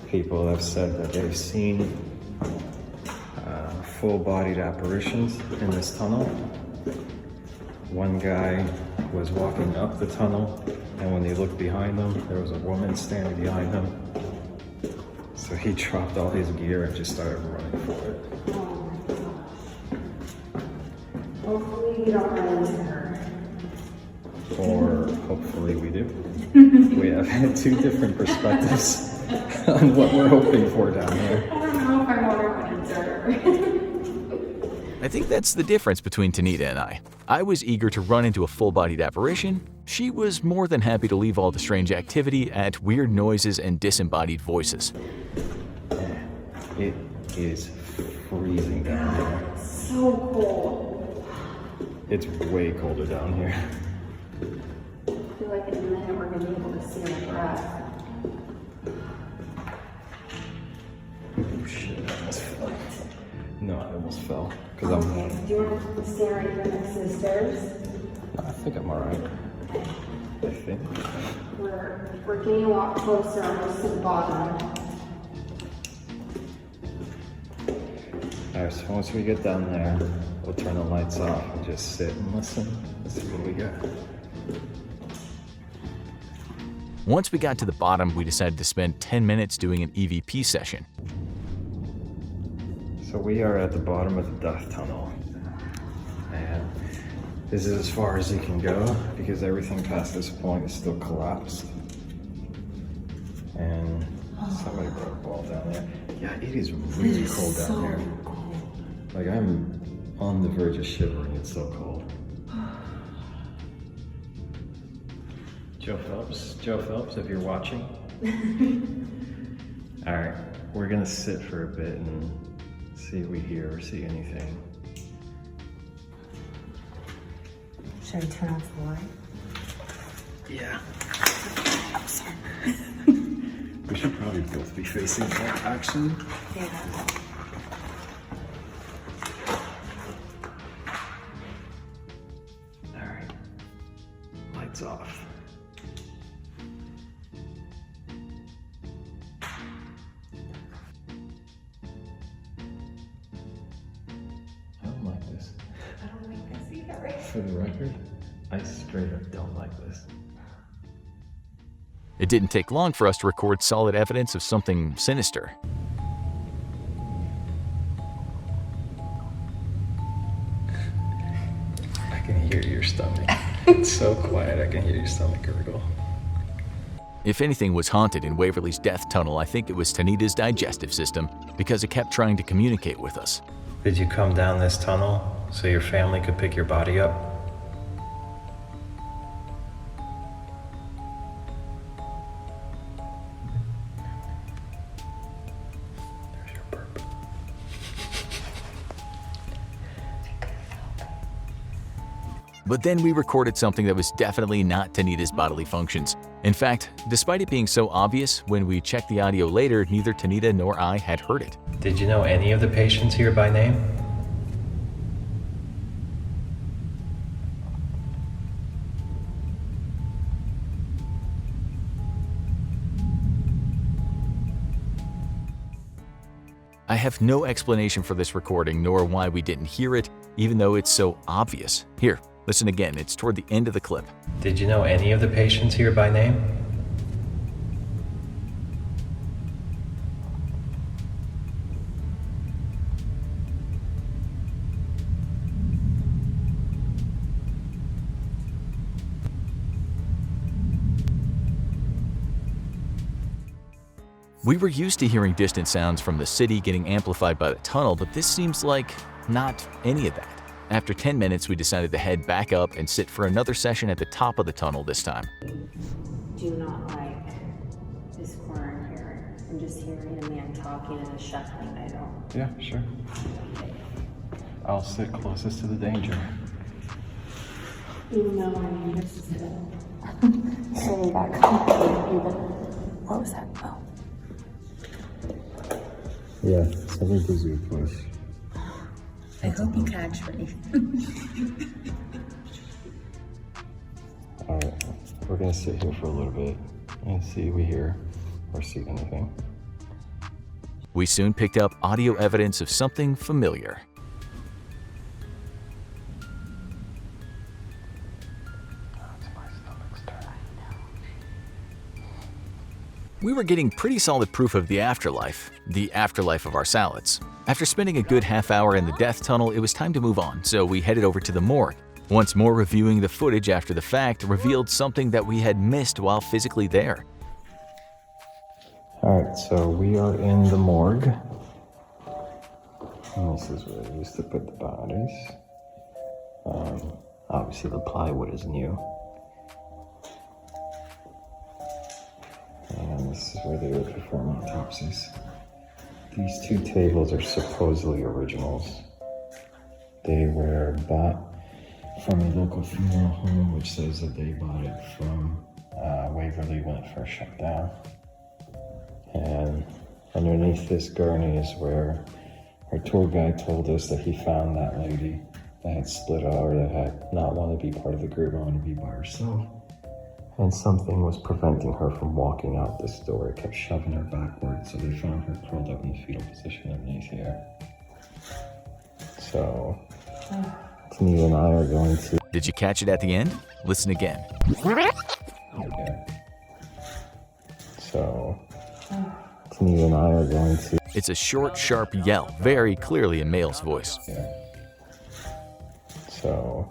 People have said that they've seen full-bodied apparitions in this tunnel. One guy was walking up the tunnel, and when they looked behind him, there was a woman standing behind him. So he dropped all his gear and just started running for it. Oh my gosh. Hopefully we don't run into her. Or hopefully we do. We have had 2 different perspectives on what we're hoping for down here. I don't know if I want to run into her. I think that's the difference between Tanita and I. I was eager to run into a full-bodied apparition. She was more than happy to leave all the strange activity at weird noises and disembodied voices. It is freezing down here. So cold. It's way colder down here. I feel like in a minute we're gonna be able to see our breath. Oh shit, I almost fell. No, I almost fell. Cause Okay, do you want to stay right here next to the stairs? I think I'm alright. I think. We're getting a lot closer almost to the bottom. Alright, so once we get down there, we'll turn the lights off and just sit and listen. Let's see what we got. Once we got to the bottom, we decided to spend 10 minutes doing an EVP session. So we are at the bottom of the death tunnel. And this is as far as you can go because everything past this point is still collapsed. And somebody brought a ball down there. Yeah, it is really cold down here. Like I'm on the verge of shivering, it's so cold. Joe Phelps, if you're watching. All right, we're gonna sit for a bit and see if we hear or see anything. Should I turn off the light? Yeah. We should probably both be facing that action. Yeah. All right, lights off. I don't like this. I don't like this either. For the record, I straight up don't like this. It didn't take long for us to record solid evidence of something sinister. I can hear your stomach. It's so quiet, I can hear your stomach gurgle. If anything was haunted in Waverly's death tunnel, I think it was Tanita's digestive system because it kept trying to communicate with us. Did you come down this tunnel so your family could pick your body up? There's your burp. But then we recorded something that was definitely not Tanita's bodily functions. In fact, despite it being so obvious, when we checked the audio later, neither Tanita nor I had heard it. Did you know any of the patients here by name? I have no explanation for this recording nor why we didn't hear it, even though it's so obvious. Here, listen again, it's toward the end of the clip. Did you know any of the patients here by name? We were used to hearing distant sounds from the city getting amplified by the tunnel, but this seems like not any of that. After 10 minutes, we decided to head back up and sit for another session at the top of the tunnel this time. Do not like this corner here. I'm just hearing a man talking and a shuffling. I don't. Yeah, sure. I'll sit closest to the danger. Even though I mean this is really that complicated even. What was that? Oh. Yeah, something gives you a push. I hope you catch me. Alright, we're gonna sit here for a little bit and see if we hear or see anything. We soon picked up audio evidence of something familiar. We were getting pretty solid proof of the afterlife of our salads. After spending a good half hour in the death tunnel, it was time to move on, so we headed over to the morgue. Once more reviewing the footage after the fact revealed something that we had missed while physically there. Alright, so we are in the morgue. And this is where they used to put the bodies. Obviously the plywood is new. And this is where they would perform autopsies. These two tables are supposedly originals. They were bought from a local funeral home, which says that they bought it from Waverly when it first shut down. And underneath this gurney is where our tour guide told us that he found that lady that had split out, or that had not wanted to be part of the group, wanted to be by herself. And something was preventing her from walking out this door. It kept shoving her backwards, so they found her curled up in the fetal position underneath here. So, Tanita and I are going to... Did you catch it at the end? Listen again. Okay. So, Tanita and I are going to... It's a short, sharp yell, very clearly a male's voice. Yeah. So,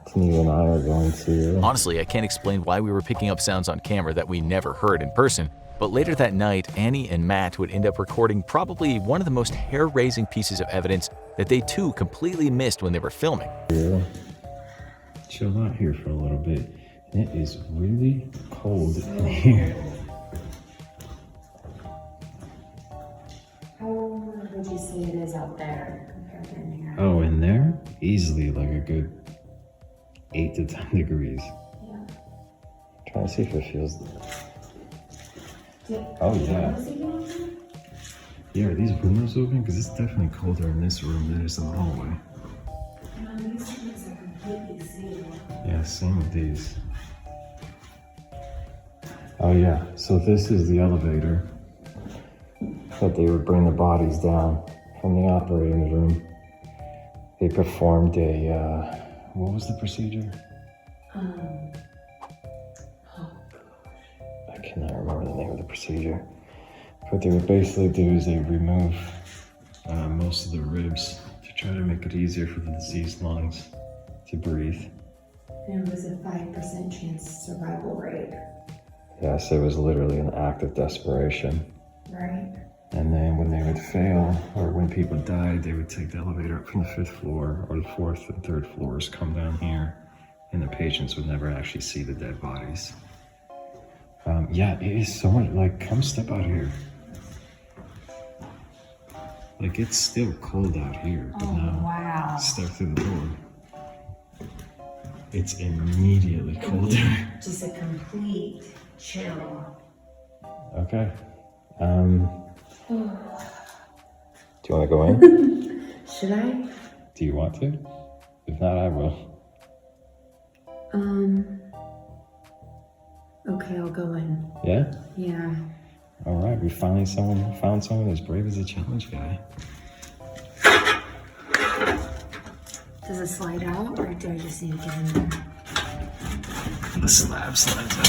Tanita and I are going to... Honestly, I can't explain why we were picking up sounds on camera that we never heard in person, but later that night, Annie and Matt would end up recording probably one of the most hair-raising pieces of evidence that they too completely missed when they were filming. Chill out here for a little bit. It is really cold in here. How would you say it is out there compared to in here? Oh, in there? Easily like a good 8 to 10 degrees. Yeah. Trying to see if it feels... Oh, yeah. Yeah, are these windows open? Because it's definitely colder in this room than it is in the hallway. Yeah, same with these. Oh yeah, so this is the elevator that they would bring the bodies down from the operating room. They performed a, what was the procedure? I cannot remember the name of the procedure. What they would basically do is they remove most of the ribs to try to make it easier for the diseased lungs to breathe. There was a 5% chance survival rate. Yes, it was literally an act of desperation. Right. And then when they would fail, or when people died, they would take the elevator up from the 5th floor, or the 4th and 3rd floors, come down here, and the patients would never actually see the dead bodies. Yeah, it is so much, like, come step out here. Like, it's still cold out here, but now Wow. step through the door. It's immediately colder. Just a complete chill. Okay. Do you want to go in? Should I? Do you want to? If not, I will. Okay, I'll go in. Yeah? Yeah. All right, we finally found someone as brave as a challenge guy. Does it slide out, or do I just need to get in there? The slab slides out.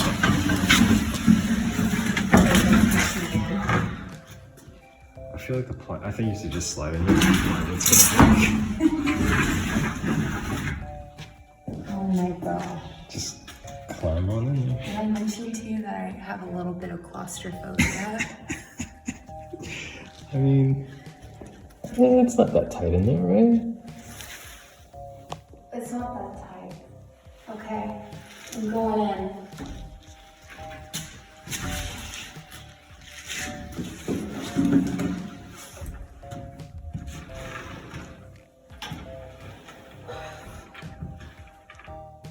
I feel like I think you should just slide in there. It's gonna break. Oh my god. Just climb on in there. Did I mention to you that I have a little bit of claustrophobia? I mean, it's not that tight in there, right? It's not that tight. Okay, I'm going in.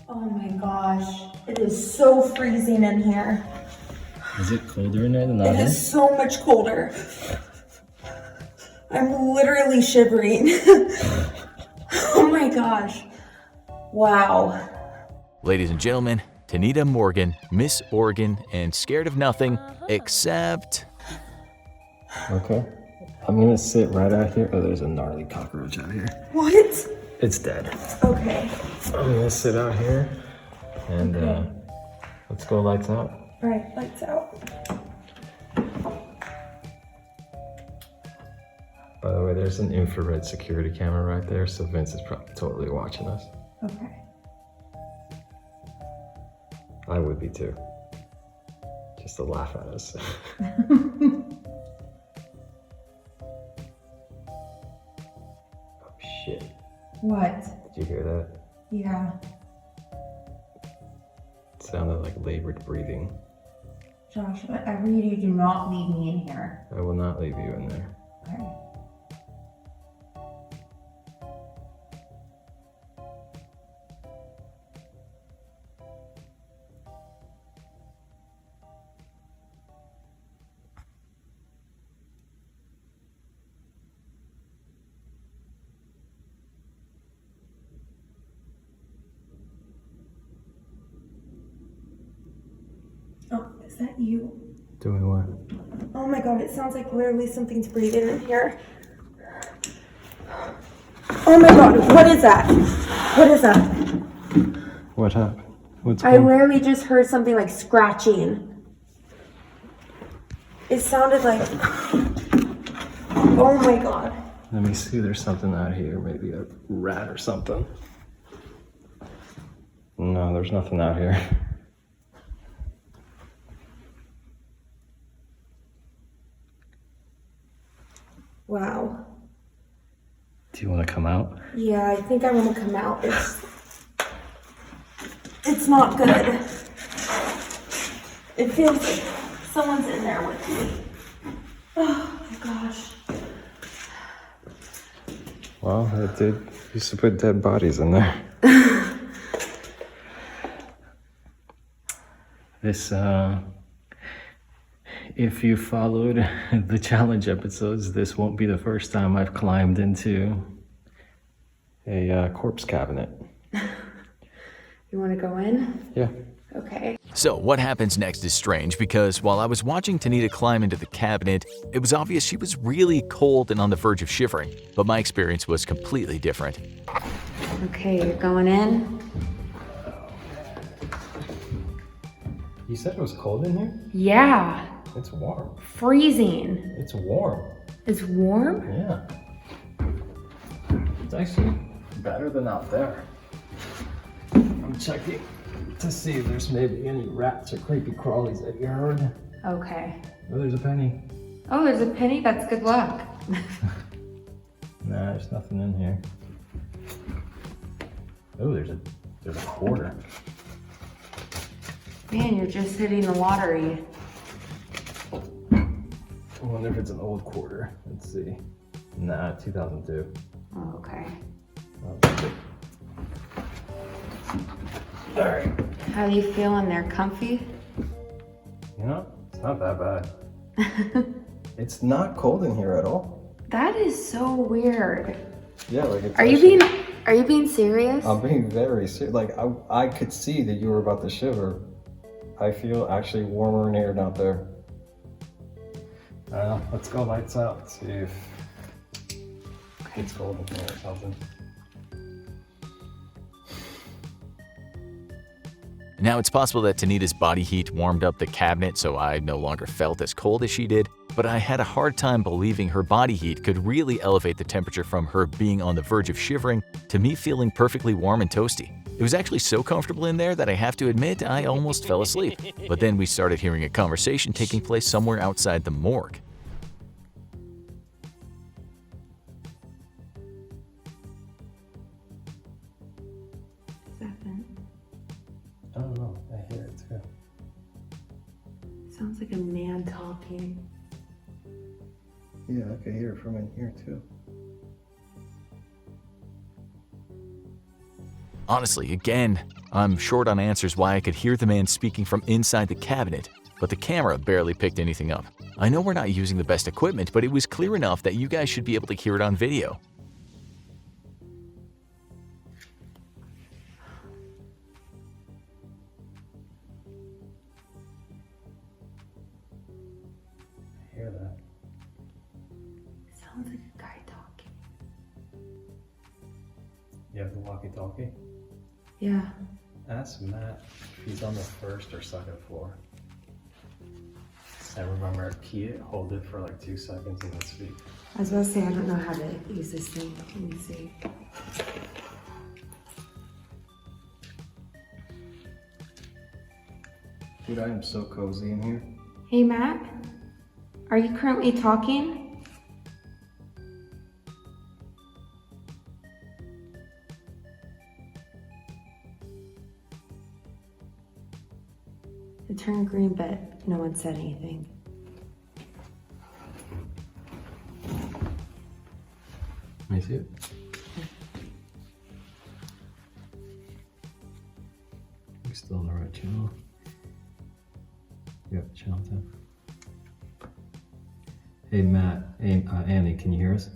Oh my gosh, it is so freezing in here. Is it colder in there than It that? is so much colder. I'm literally shivering. Oh my gosh. Wow. Ladies and gentlemen, Tanita Morgan, Miss Oregon, and scared of nothing except... Okay. I'm gonna sit right out here. Oh, there's a gnarly cockroach out here. What? It's dead. Okay. I'm gonna sit out here and let's go lights out. All right, lights out. By the way, there's an infrared security camera right there, so Vince is probably totally watching us. Okay. I would be too. Just to laugh at us. Oh shit. What? Did you hear that? Yeah. It sounded like labored breathing. Josh, whatever you do not leave me in here. I will not leave you in there. Is that you? Doing what? Oh my god, it sounds like literally something's breathing in here. Oh my god, what is that? What is that? What happened? What's I going on? literally just heard something like scratching. It sounded like... Oh my god. Let me see, there's something out here, maybe a rat or something. No, there's nothing out here. Wow. Do you want to come out? Yeah, I think I want to come out. It's not good. It feels like someone's in there with me. Oh my gosh. Well, it did used to put dead bodies in there. This, if you followed the challenge episodes, this won't be the first time I've climbed into a corpse cabinet. You want to go in? Yeah. Okay. So what happens next is strange because while I was watching Tanita climb into the cabinet, it was obvious she was really cold and on the verge of shivering, but my experience was completely different. Okay, you're going in? You said it was cold in here? Yeah. It's warm. Freezing. It's warm. It's warm? Yeah. It's actually better than out there. I'm checking to see if there's maybe any rats or creepy crawlies that you heard. Okay. Oh, there's a penny. Oh, there's a penny? That's good luck. Nah, there's nothing in here. Oh, there's a quarter. Man, you're just hitting the lottery. I wonder if it's an old quarter. Let's see. Nah, 2002. Oh, okay. All right. How you feeling there? Comfy? You know, it's not that bad. It's not cold in here at all. That is so weird. Yeah, like it's Are you being serious? I'm being very serious. Like I could see that you were about to shiver. I feel actually warmer in here than out there. I don't know. Let's go lights out. See if it's cold in here or something. Now, it's possible that Tanita's body heat warmed up the cabinet so I no longer felt as cold as she did, but I had a hard time believing her body heat could really elevate the temperature from her being on the verge of shivering to me feeling perfectly warm and toasty. It was actually so comfortable in there that I have to admit I almost fell asleep. But then we started hearing a conversation taking place somewhere outside the morgue. I don't know. I hear it too. Sounds like a man talking. Yeah, I can hear it from in here too. Honestly, again, I'm short on answers why I could hear the man speaking from inside the cabinet, but the camera barely picked anything up. I know we're not using the best equipment, but it was clear enough that you guys should be able to hear it on video. I hear that. Sounds like a guy talking. You have the walkie-talkie? Yeah. Ask Matt if he's on the first or second floor. And remember, key it, hold it for like 2 seconds and then speak. I was about to say, I don't know how to use this thing. Let me see. Dude, I am so cozy in here. Hey, Matt. Are you currently talking? It turned green, but no one said anything. Let me see it. We're still on the right channel. Yep, channel 10. Hey Matt, hey, Annie, can you hear us?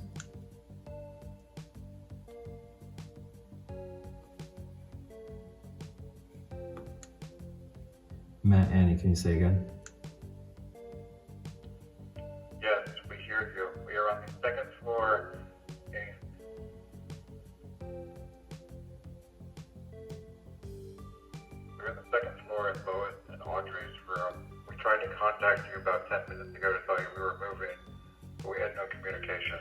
Matt, Annie, can you say again? We're in the second floor in Lois and Audrey's room. We tried to contact you about 10 minutes ago to tell you we were moving, but we had no communication.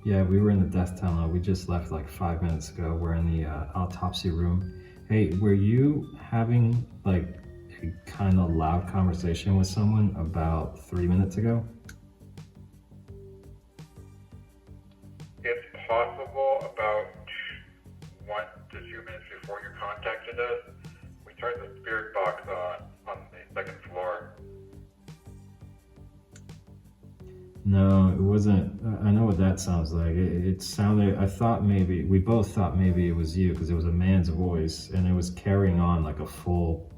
Yeah, we were in the death tunnel. We just left like 5 minutes ago. We're in the autopsy room. Hey, were you having like a kind of loud conversation with someone about 3 minutes ago? It's possible about 1 to 2 minutes before you contacted us. We turned the spirit box on the second floor. No, it wasn't. I know what that sounds like. It sounded, we both thought maybe it was you because it was a man's voice and it was carrying on like a full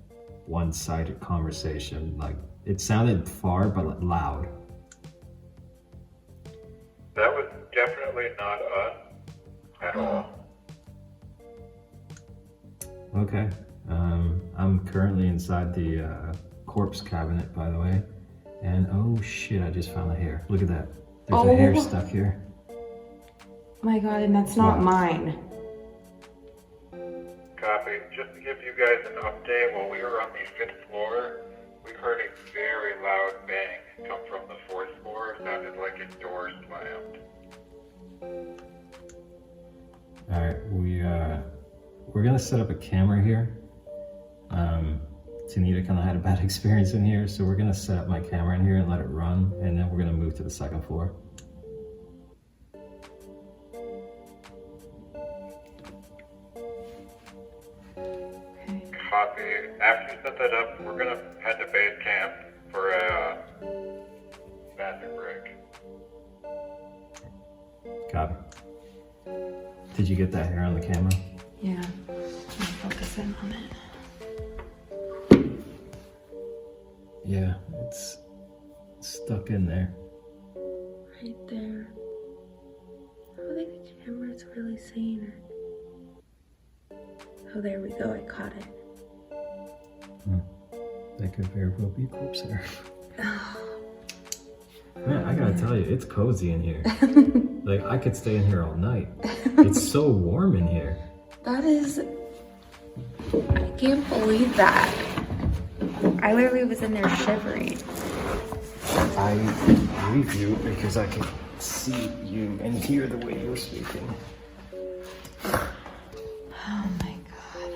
one-sided conversation. Like it sounded far but loud. That was definitely not us at all. Okay. I'm currently inside the corpse cabinet, by the way. And oh shit, I just found a hair. Look at that. There's a hair stuck here. My God, and that's not mine. Copy. Just to give you guys an update, while we were on the 5th floor, we heard a very loud bang come from the 4th floor. It sounded like a door slammed. Alright, we're gonna set up a camera here. Tanita kind of had a bad experience in here, so we're gonna set up my camera in here and let it run, and then we're gonna move to the second floor. Copy. After you set that up, we're gonna head to base camp for a bathroom break. Copy. Did you get that hair on the camera? Yeah. I'm focusing on it. Yeah, it's stuck in there. Right there. I don't think the camera's really seeing it. Oh, there we go. I caught it. That could very well be corpse hair. Man, I gotta tell you, it's cozy in here. Like, I could stay in here all night. It's so warm in here. That is... I can't believe that. I literally was in there shivering. I believe you because I can see you and hear the way you're speaking. Oh my God.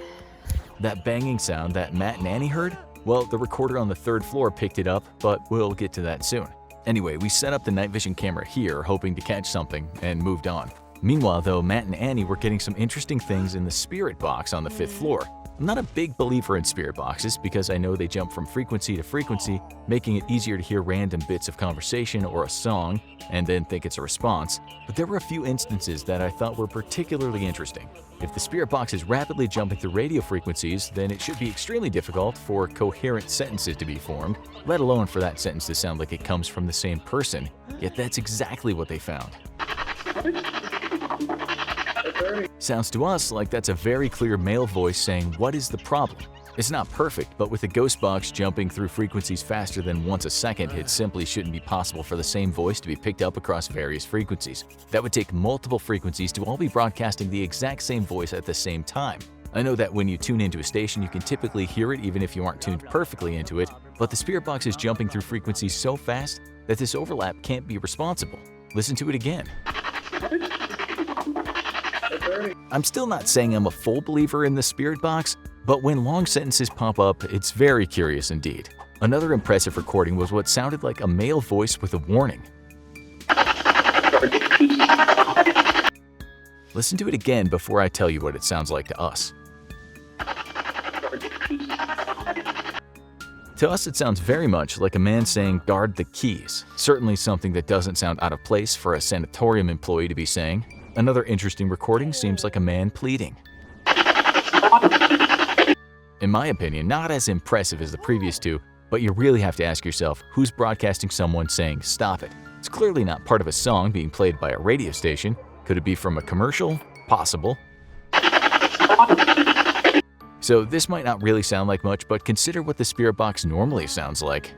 That banging sound that Matt and Annie heard? Well, the recorder on the 3rd floor picked it up, but we'll get to that soon. Anyway, we set up the night vision camera here, hoping to catch something, and moved on. Meanwhile, though, Matt and Annie were getting some interesting things in the spirit box on the 5th floor. I'm not a big believer in spirit boxes because I know they jump from frequency to frequency, making it easier to hear random bits of conversation or a song and then think it's a response, but there were a few instances that I thought were particularly interesting. If the spirit box is rapidly jumping through radio frequencies, then it should be extremely difficult for coherent sentences to be formed, let alone for that sentence to sound like it comes from the same person, yet that's exactly what they found. Sounds to us like that's a very clear male voice saying, "What is the problem?" It's not perfect, but with the ghost box jumping through frequencies faster than once a second, it simply shouldn't be possible for the same voice to be picked up across various frequencies. That would take multiple frequencies to all be broadcasting the exact same voice at the same time. I know that when you tune into a station, you can typically hear it even if you aren't tuned perfectly into it, but the spirit box is jumping through frequencies so fast that this overlap can't be responsible. Listen to it again. I'm still not saying I'm a full believer in the spirit box, but when long sentences pop up, it's very curious indeed. Another impressive recording was what sounded like a male voice with a warning. Listen to it again before I tell you what it sounds like to us. To us, it sounds very much like a man saying, "Guard the keys," certainly something that doesn't sound out of place for a sanatorium employee to be saying. Another interesting recording seems like a man pleading. In my opinion, not as impressive as the previous two, but you really have to ask yourself, who's broadcasting someone saying, "Stop it"? It's clearly not part of a song being played by a radio station. Could it be from a commercial? Possible. So this might not really sound like much, but consider what the spirit box normally sounds like.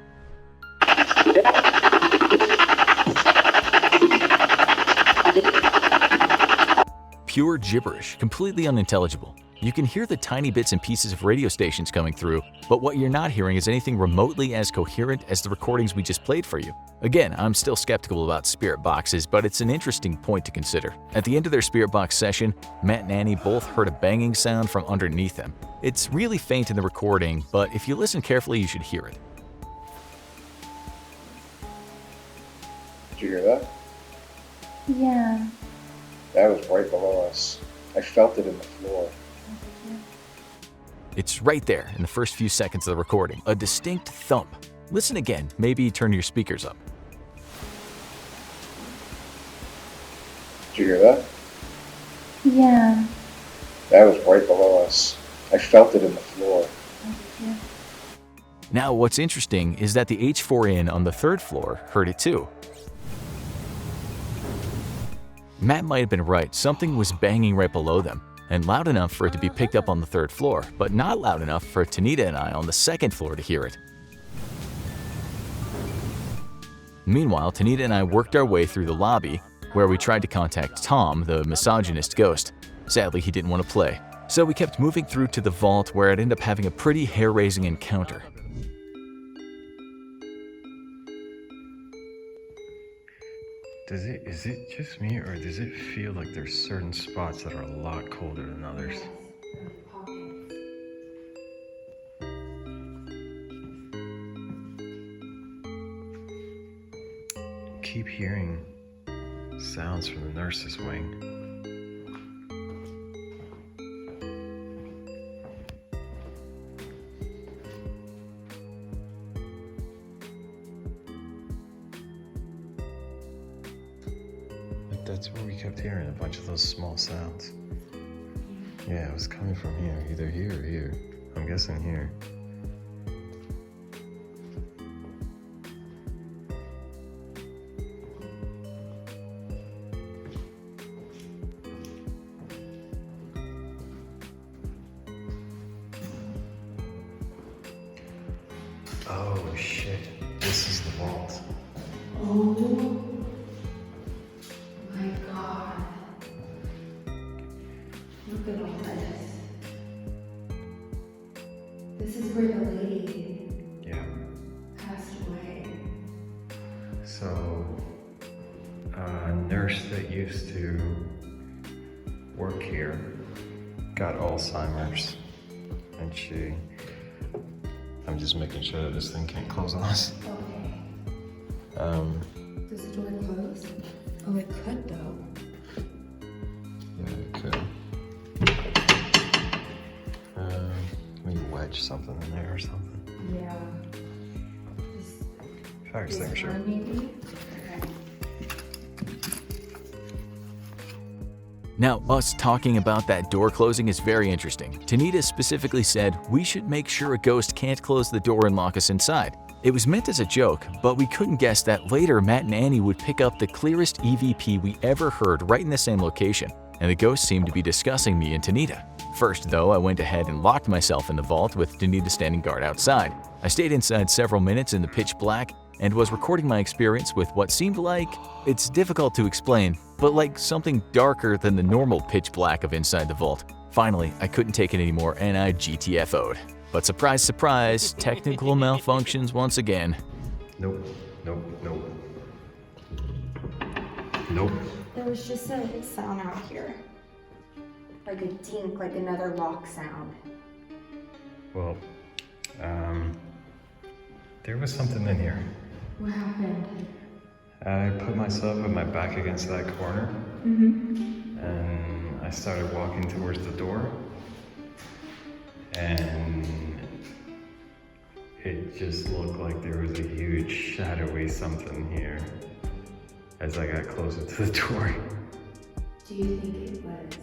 Pure gibberish, completely unintelligible. You can hear the tiny bits and pieces of radio stations coming through, but what you're not hearing is anything remotely as coherent as the recordings we just played for you. Again, I'm still skeptical about spirit boxes, but it's an interesting point to consider. At the end of their spirit box session, Matt and Annie both heard a banging sound from underneath them. It's really faint in the recording, but if you listen carefully, you should hear it. Did you hear that? Yeah. That was right below us. I felt it in the floor. It's right there in the first few seconds of the recording, a distinct thump. Listen again, maybe turn your speakers up. Did you hear that? Yeah. That was right below us. I felt it in the floor. Now, what's interesting is that the H4 Inn on the 3rd floor heard it too. Matt might have been right, something was banging right below them, and loud enough for it to be picked up on the 3rd floor, but not loud enough for Tanita and I on the 2nd floor to hear it. Meanwhile, Tanita and I worked our way through the lobby, where we tried to contact Tom, the misogynist ghost. Sadly, he didn't want to play, so we kept moving through to the vault where I'd end up having a pretty hair-raising encounter. Is it just me, or does it feel like there's certain spots that are a lot colder than others? Keep hearing sounds from the nurse's wing. That's where we kept hearing a bunch of those small sounds. Yeah, it was coming from here, either here or here. I'm guessing here. Oh shit, this is the vault. Oh my god. Look at all this. This is where the lady passed away. So, a nurse that used to work here got Alzheimer's, and I'm just making sure that this thing can't close on us. Okay. Does the door close? Oh, it could though. Yeah, it could. Maybe wedge something in there or something. Yeah. Fire extinguisher. Maybe? Okay. Now, us talking about that door closing is very interesting. Tanita specifically said we should make sure a ghost can't close the door and lock us inside. It was meant as a joke, but we couldn't guess that later Matt and Annie would pick up the clearest EVP we ever heard right in the same location, and the ghost seemed to be discussing me and Tanita. First, though, I went ahead and locked myself in the vault with Tanita standing guard outside. I stayed inside several minutes in the pitch black and was recording my experience with what seemed like, it's difficult to explain, but like something darker than the normal pitch black of inside the vault. Finally, I couldn't take it anymore and I GTFO'd. But surprise, surprise, technical malfunctions once again. Nope, nope, nope. Nope. There was just a sound out here. Like a dink, like another lock sound. Well, there was something in here. What happened? I put myself with my back against that corner, and I started walking towards the door, and it just looked like there was a huge shadowy something here as I got closer to the door. Do you think it was?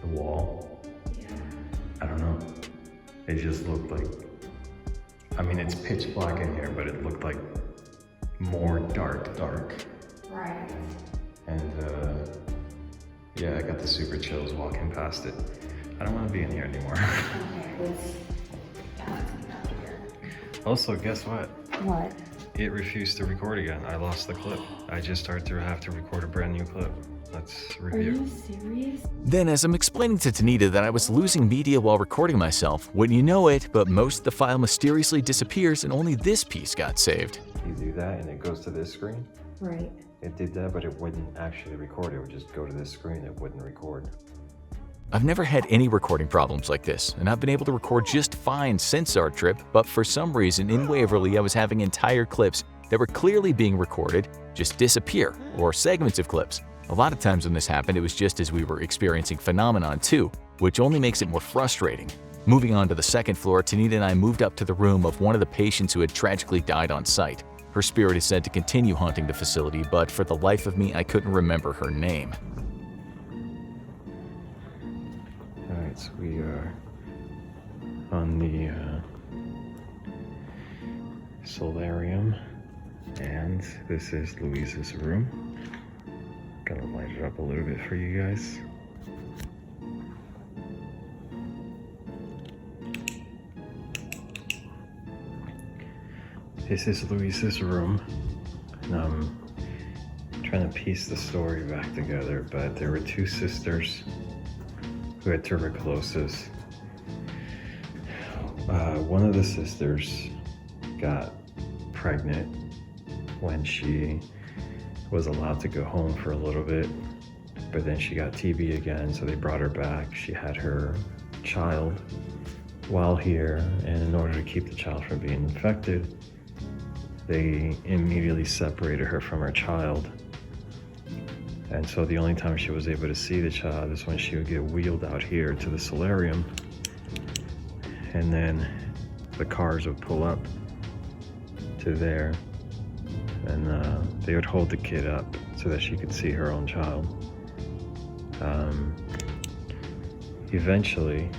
The wall? Yeah. I don't know. It just looked like, I mean, it's pitch black in here, but it looked like more dark. Right. And yeah, I got the super chills walking past it. I don't want to be in here anymore. Okay, let's get out of here. Also, guess what? What? It refused to record again. I lost the clip. I just started to have to record a brand new clip. Let's Are review. you serious? Then, as I'm explaining to Tanita that I was losing media while recording myself, wouldn't you know it, but most of the file mysteriously disappears and only this piece got saved. You do that and it goes to this screen. Right. It did that, but it wouldn't actually record. It would just go to this screen. It wouldn't record. I've never had any recording problems like this, and I've been able to record just fine since our trip, but for some reason in Waverly I was having entire clips that were clearly being recorded just disappear, or segments of clips. A lot of times when this happened, it was just as we were experiencing phenomenon too, which only makes it more frustrating. Moving on to the second floor, Tanita and I moved up to the room of one of the patients who had tragically died on site. Her spirit is said to continue haunting the facility, but for the life of me, I couldn't remember her name. Alright, so we are on the solarium, and this is Louise's room. Gonna light it up a little bit for you guys. This is Louise's room, and I'm trying to piece the story back together, but there were two sisters who had tuberculosis. One of the sisters got pregnant when she was allowed to go home for a little bit, but then she got TB again, so they brought her back. She had her child while here, and in order to keep the child from being infected, they immediately separated her from her child. And so the only time she was able to see the child is when she would get wheeled out here to the solarium, and then the cars would pull up to there, and they would hold the kid up so that she could see her own child. Eventually,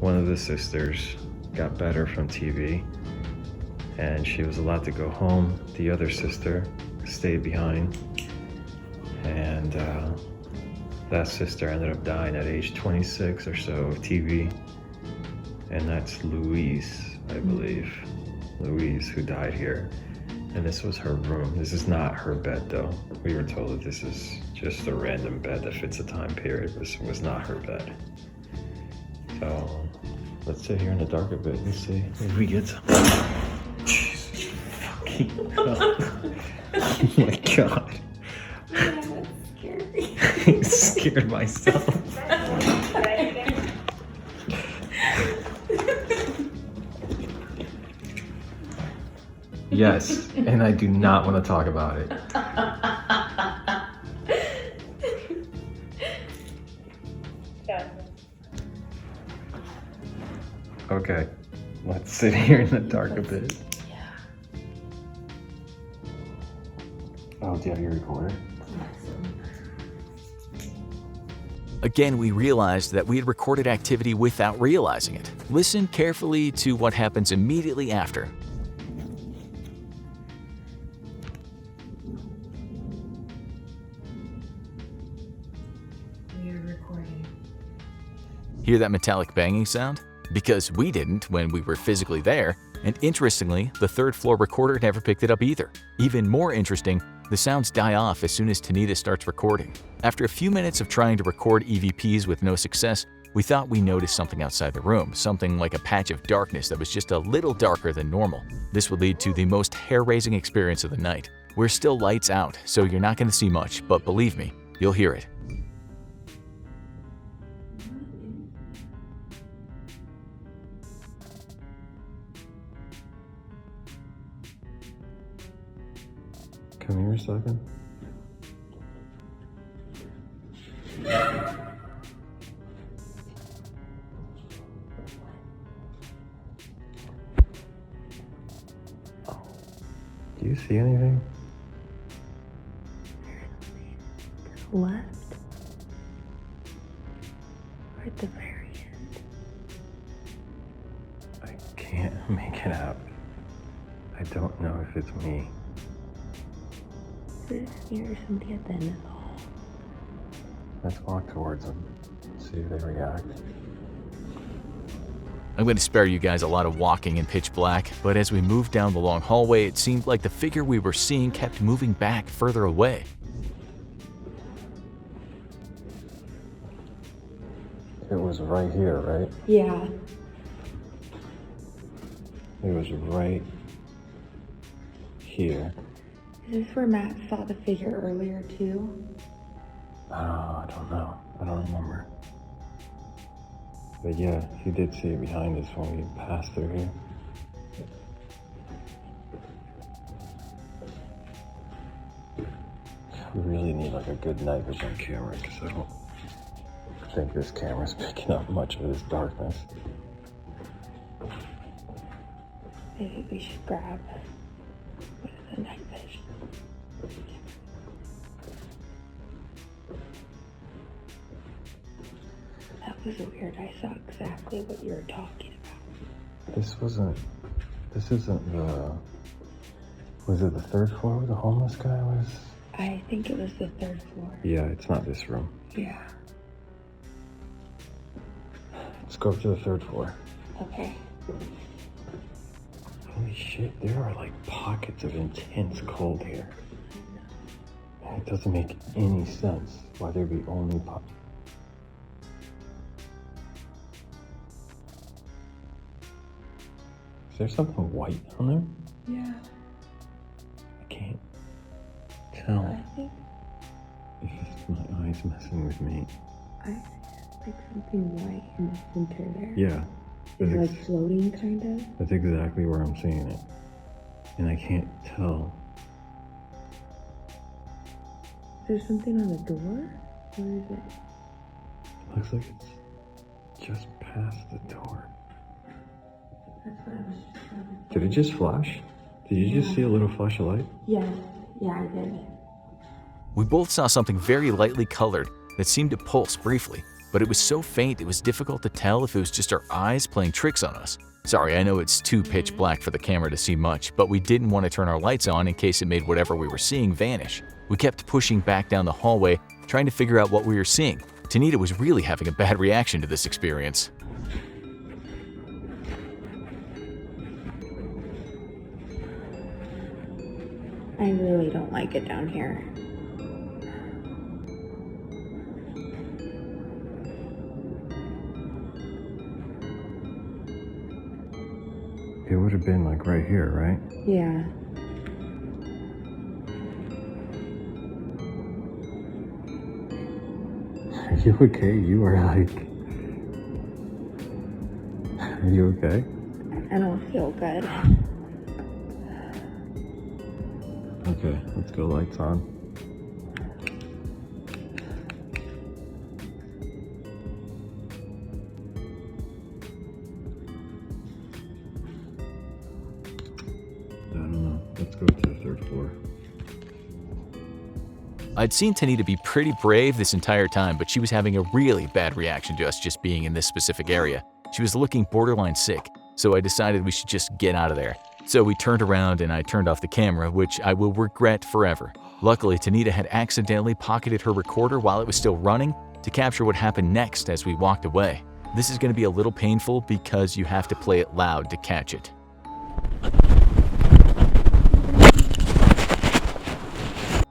one of the sisters got better from TB, and she was allowed to go home. The other sister stayed behind, and that sister ended up dying at age 26 or so of TB, and that's Louise, I believe. Louise, who died here. And this was her room. This is not her bed though. We were told that this is just a random bed that fits a time period. This was not her bed. So let's sit here in the dark a bit and see if we get some. Jesus fucking God. Oh my God. Yeah, that's scary. I scared myself. Yes, and I do not want to talk about it. Okay, let's sit here in the dark a bit. Yeah. Oh, do you have your recorder? Again, we realized that we had recorded activity without realizing it. Listen carefully to what happens immediately after. We are recording. Hear that metallic banging sound? Because we didn't when we were physically there, and interestingly, the third floor recorder never picked it up either. Even more interesting, the sounds die off as soon as Tanita starts recording. After a few minutes of trying to record EVPs with no success, we thought we noticed something outside the room, something like a patch of darkness that was just a little darker than normal. This would lead to the most hair-raising experience of the night. We're still lights out, so you're not going to see much, but believe me, you'll hear it. Come here a second. Do you see anything? Left? Or at the very end? I can't make it out. I don't know if it's me. Is it near somebody at the end of the hall? Let's walk towards them, see if they react. I'm going to spare you guys a lot of walking in pitch black, but as we moved down the long hallway, it seemed like the figure we were seeing kept moving back further away. it was right here, right? Yeah. It was right here. Is this where Matt saw the figure earlier too? I don't know. I don't remember. But yeah, he did see it behind us when we passed through here. We really need like a good night vision camera because I don't think this camera's picking up much of this darkness. Maybe we should grab the night vision. That was weird. I saw exactly what you were talking about. This isn't was it the third floor where the homeless guy was? I think it was the third floor. Yeah, it's not this room. Yeah. Let's go up to the third floor. Okay. Holy shit, there are like pockets of intense cold here. It doesn't make any sense why there'd be only pockets. Is there something white on there? Yeah. I can't tell I think if it's my eyes messing with me. I see like something white in the center there. Yeah. It's That's, like floating kind of. that's exactly where I'm seeing it. And I can't tell. Is there something on the door? Or is it? Looks like it's just past the door. That's what I was just trying to Did it just flash? Did you just see a little flash of light? Yeah, I did. We both saw something very lightly colored that seemed to pulse briefly, but it was so faint it was difficult to tell if it was just our eyes playing tricks on us. Sorry, I know it's too pitch black for the camera to see much, but we didn't want to turn our lights on in case it made whatever we were seeing vanish. We kept pushing back down the hallway, trying to figure out what we were seeing. Tanita was really having a bad reaction to this experience. I really don't like it down here. It would have been like right here, right? Yeah. Are you okay? You are like... Are you okay? I don't feel good. Okay, let's go lights on. I don't know. Let's go to the third floor. I'd seen Tanita be pretty brave this entire time, but she was having a really bad reaction to us just being in this specific area. She was looking borderline sick, so I decided we should just get out of there. So we turned around and I turned off the camera, which I will regret forever. Luckily, Tanita had accidentally pocketed her recorder while it was still running to capture what happened next as we walked away. This is going to be a little painful because you have to play it loud to catch it.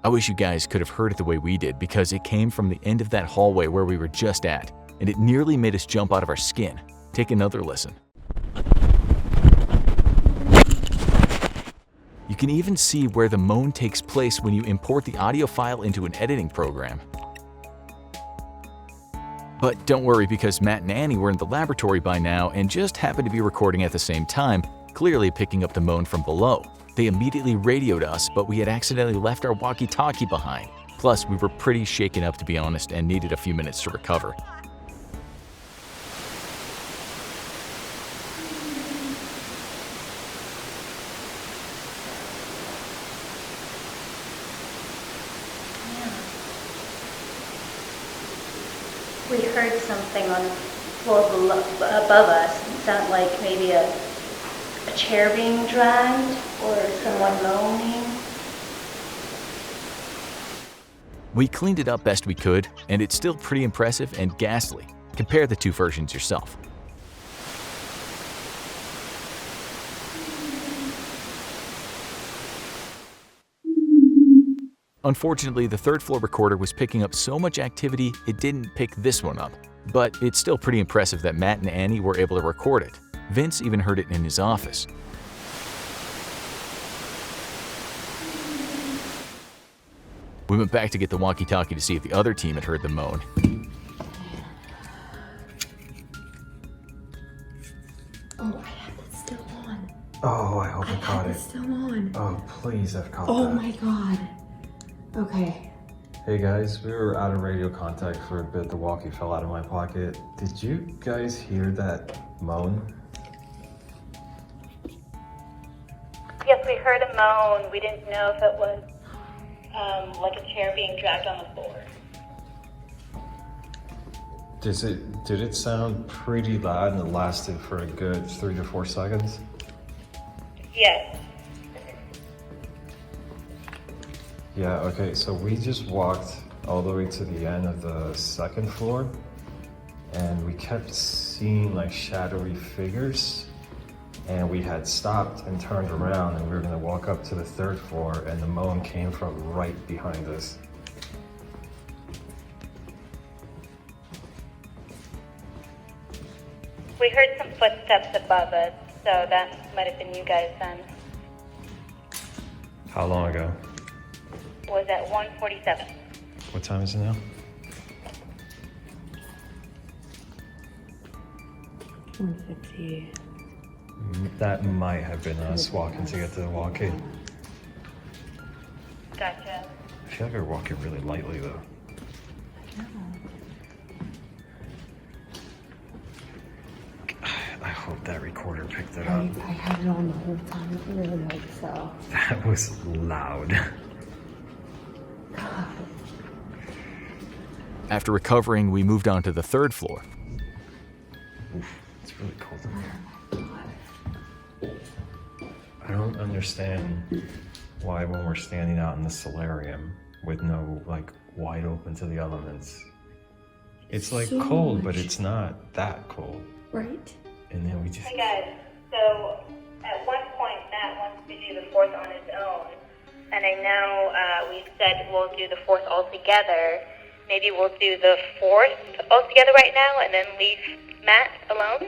I wish you guys could have heard it the way we did because it came from the end of that hallway where we were just at, and it nearly made us jump out of our skin. Take another listen. You can even see where the moan takes place when you import the audio file into an editing program. But don't worry because Matt and Annie were in the laboratory by now and just happened to be recording at the same time, clearly picking up the moan from below. They immediately radioed us, but we had accidentally left our walkie-talkie behind. Plus, we were pretty shaken up to be honest and needed a few minutes to recover. We heard something on the floor above us. It sounded like maybe a chair being dragged or someone moaning. We cleaned it up best we could, and it's still pretty impressive and ghastly. Compare the two versions yourself. Unfortunately, the third floor recorder was picking up so much activity it didn't pick this one up. But it's still pretty impressive that Matt and Annie were able to record it. Vince even heard it in his office. We went back to get the walkie-talkie to see if the other team had heard the moan. Oh, I have it still on. Oh, I hope I caught it. It's still on. Oh, please, I've caught Oh that. my god. Okay. Hey guys, we were out of radio contact for a bit. The walkie fell out of my pocket. Did you guys hear that moan? Yes, we heard a moan. We didn't know if it was like a chair being dragged on the floor. Did it sound pretty loud and it lasted for a good 3 to 4 seconds? Yes. Yeah, okay, so we just walked all the way to the end of the second floor and we kept seeing like shadowy figures, and we had stopped and turned around and we were gonna walk up to the third floor and the moan came from right behind us. We heard some footsteps above us, so that might have been you guys then. How long ago? Was at 1:47. What time is it now? 150. That might have been us walking to get to the walkie. Gotcha. I feel like we're walking really lightly though. I hope that recorder picked it up. I had it on the whole time. I really hope so. That was loud. After recovering, we moved on to the third floor. Oof, it's really cold in here. I don't understand why when we're standing out in the solarium with no like wide open to the elements, it's like So cold, but much. it's not that cold. Right? And then we just Hey guys, so at one point Matt wants to do the fourth on his own, and I know we said we'll do the fourth all together. Maybe we'll do the fourth all together right now and then leave Matt alone?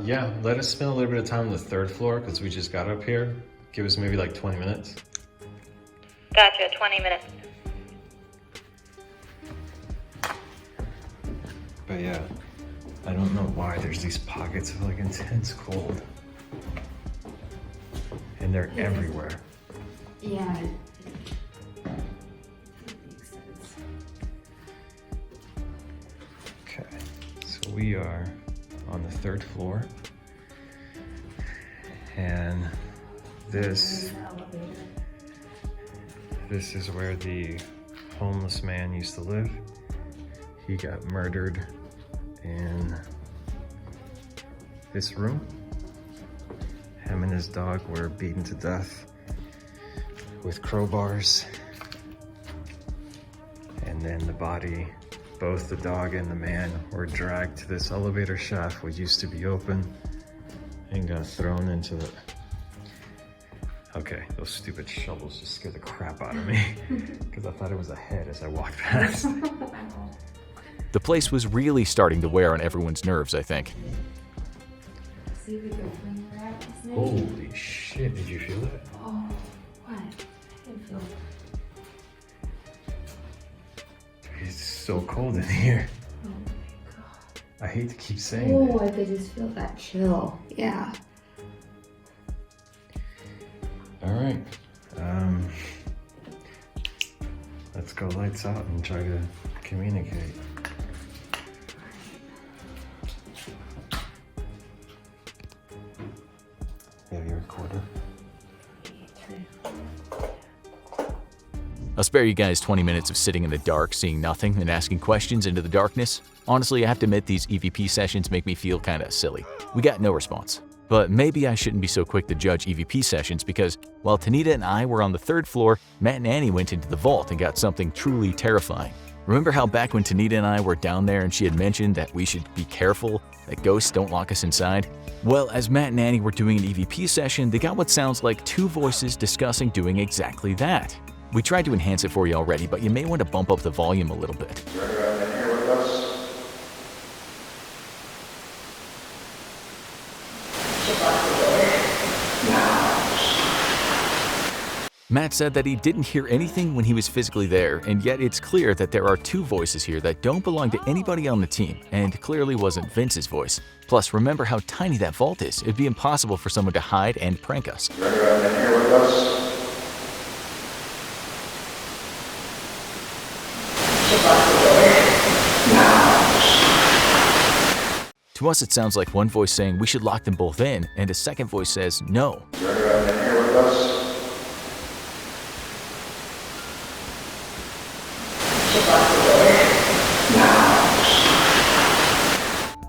yeah, let us spend a little bit of time on the third floor because we just got up here. Give us maybe like 20 minutes. Gotcha, 20 minutes. But yeah, I don't know why there's these pockets of like intense cold. And they're everywhere. Yeah. Okay, so we are on the third floor. And this is where the homeless man used to live. He got murdered in this room. Him and his dog were beaten to death with crowbars. And then the body, both the dog and the man, were dragged to this elevator shaft which used to be open and got thrown into the... Okay, those stupid shovels just scared the crap out of me because I thought it was a head as I walked past. The place was really starting to wear on everyone's nerves, I think. See what your finger at, Snake? Holy shit, did you feel that? Oh, what? I didn't feel It's so cold in here. Oh my god. I hate to keep saying Oh, it. I could just feel that chill. Yeah. All right. Let's go lights out and try to communicate. You have your recorder? I'll spare you guys 20 minutes of sitting in the dark, seeing nothing, and asking questions into the darkness. Honestly, I have to admit these EVP sessions make me feel kinda silly. We got no response. But maybe I shouldn't be so quick to judge EVP sessions because while Tanita and I were on the third floor, Matt and Annie went into the vault and got something truly terrifying. Remember how back when Tanita and I were down there and she had mentioned that we should be careful that ghosts don't lock us inside? Well, as Matt and Annie were doing an EVP session, they got what sounds like two voices discussing doing exactly that. We tried to enhance it for you already, but you may want to bump up the volume a little bit. Matt said that he didn't hear anything when he was physically there, and yet it's clear that there are two voices here that don't belong to anybody on the team, and clearly wasn't Vince's voice. Plus, remember how tiny that vault is. It'd be impossible for someone to hide and prank us. To us, it sounds like one voice saying we should lock them both in, and a second voice says no.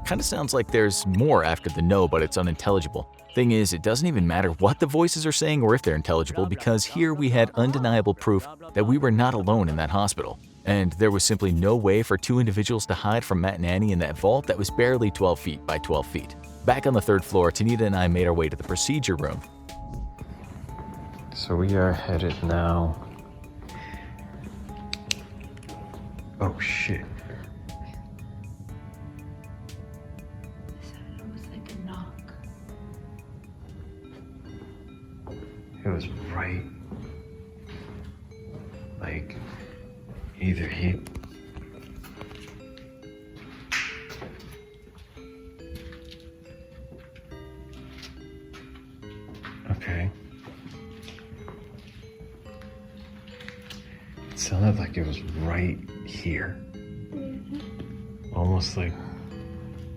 Kind of sounds like there's more after the no, but it's unintelligible. Thing is, it doesn't even matter what the voices are saying or if they're intelligible, because here we had undeniable proof that we were not alone in that hospital. And there was simply no way for two individuals to hide from Matt and Annie in that vault that was barely 12 feet by 12 feet. Back on the third floor, Tanita and I made our way to the procedure room. So we are headed now. Oh shit. It was like a knock. It was right. Like, either he. Okay. It sounded like it was right here. Almost like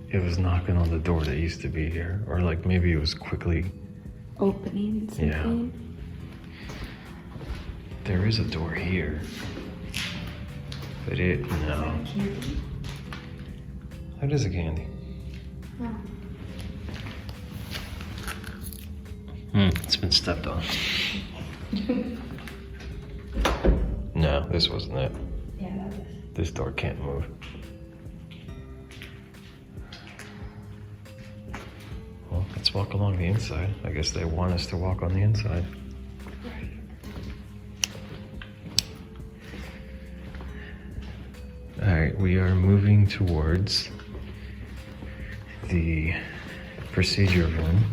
it was knocking on the door that used to be here. Or like maybe it was quickly Opening something. Yeah. There is a door here. But no. That is a candy. It's been stepped on. No, this wasn't it. Yeah, that was. This door can't move. Well, let's walk along the inside. I guess they want us to walk on the inside. All right, we are moving towards the procedure room.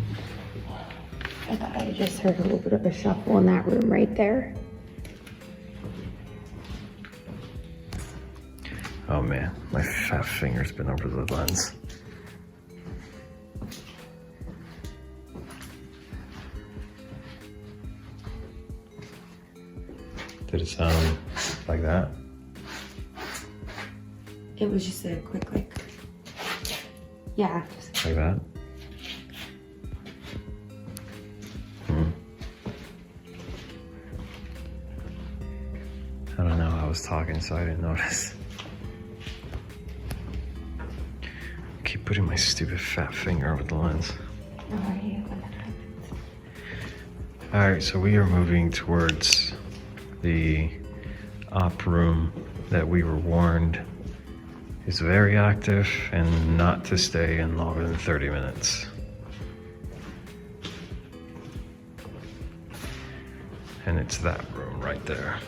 I thought I just heard a little bit of a shuffle in that room right there. Oh man, my fat finger's been over the lens. Did it sound like that? It was just a quick like. Yeah. Like that? I don't know, I was talking so I didn't notice. I keep putting my stupid fat finger over the lens. Oh, I hate it when that happens. Alright, so we are moving towards the op room that we were warned is very active and not to stay in longer than 30 minutes. And it's that room right there.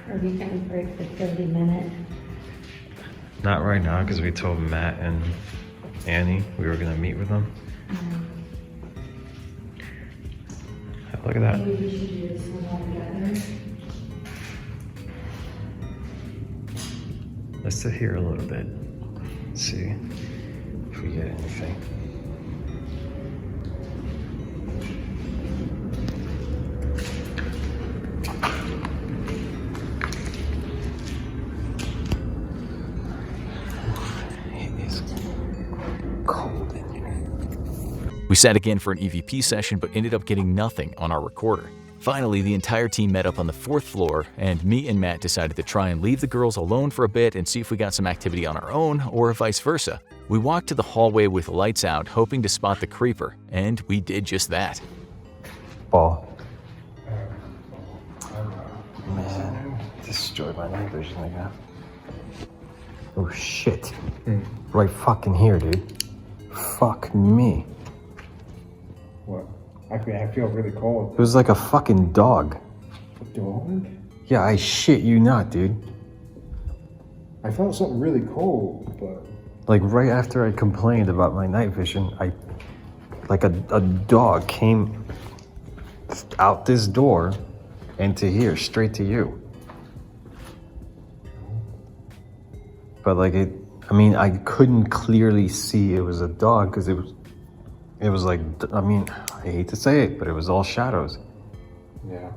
Are we gonna break the 30-minute? Not right now, because we told Matt and Annie we were gonna meet with them. Look at that. Maybe we should do this one all together. Let's sit here a little bit. See if we get anything. It is cold in here. We sat again for an EVP session, but ended up getting nothing on our recorder. Finally, the entire team met up on the 4th floor, and me and Matt decided to try and leave the girls alone for a bit and see if we got some activity on our own, or vice versa. We walked to the hallway with lights out, hoping to spot the creeper, and we did just that. Ball. Man, this destroyed my night vision again. Oh shit. Right fucking here, dude. Fuck me. What? I feel really cold. It was like a fucking dog. A dog? Yeah, I shit you not, dude. I felt something really cold, but... Like right after I complained about my night vision, like a dog came out this door into here, straight to you. But like I couldn't clearly see it was a dog because it was like, I hate to say it, but it was all shadows. Yeah.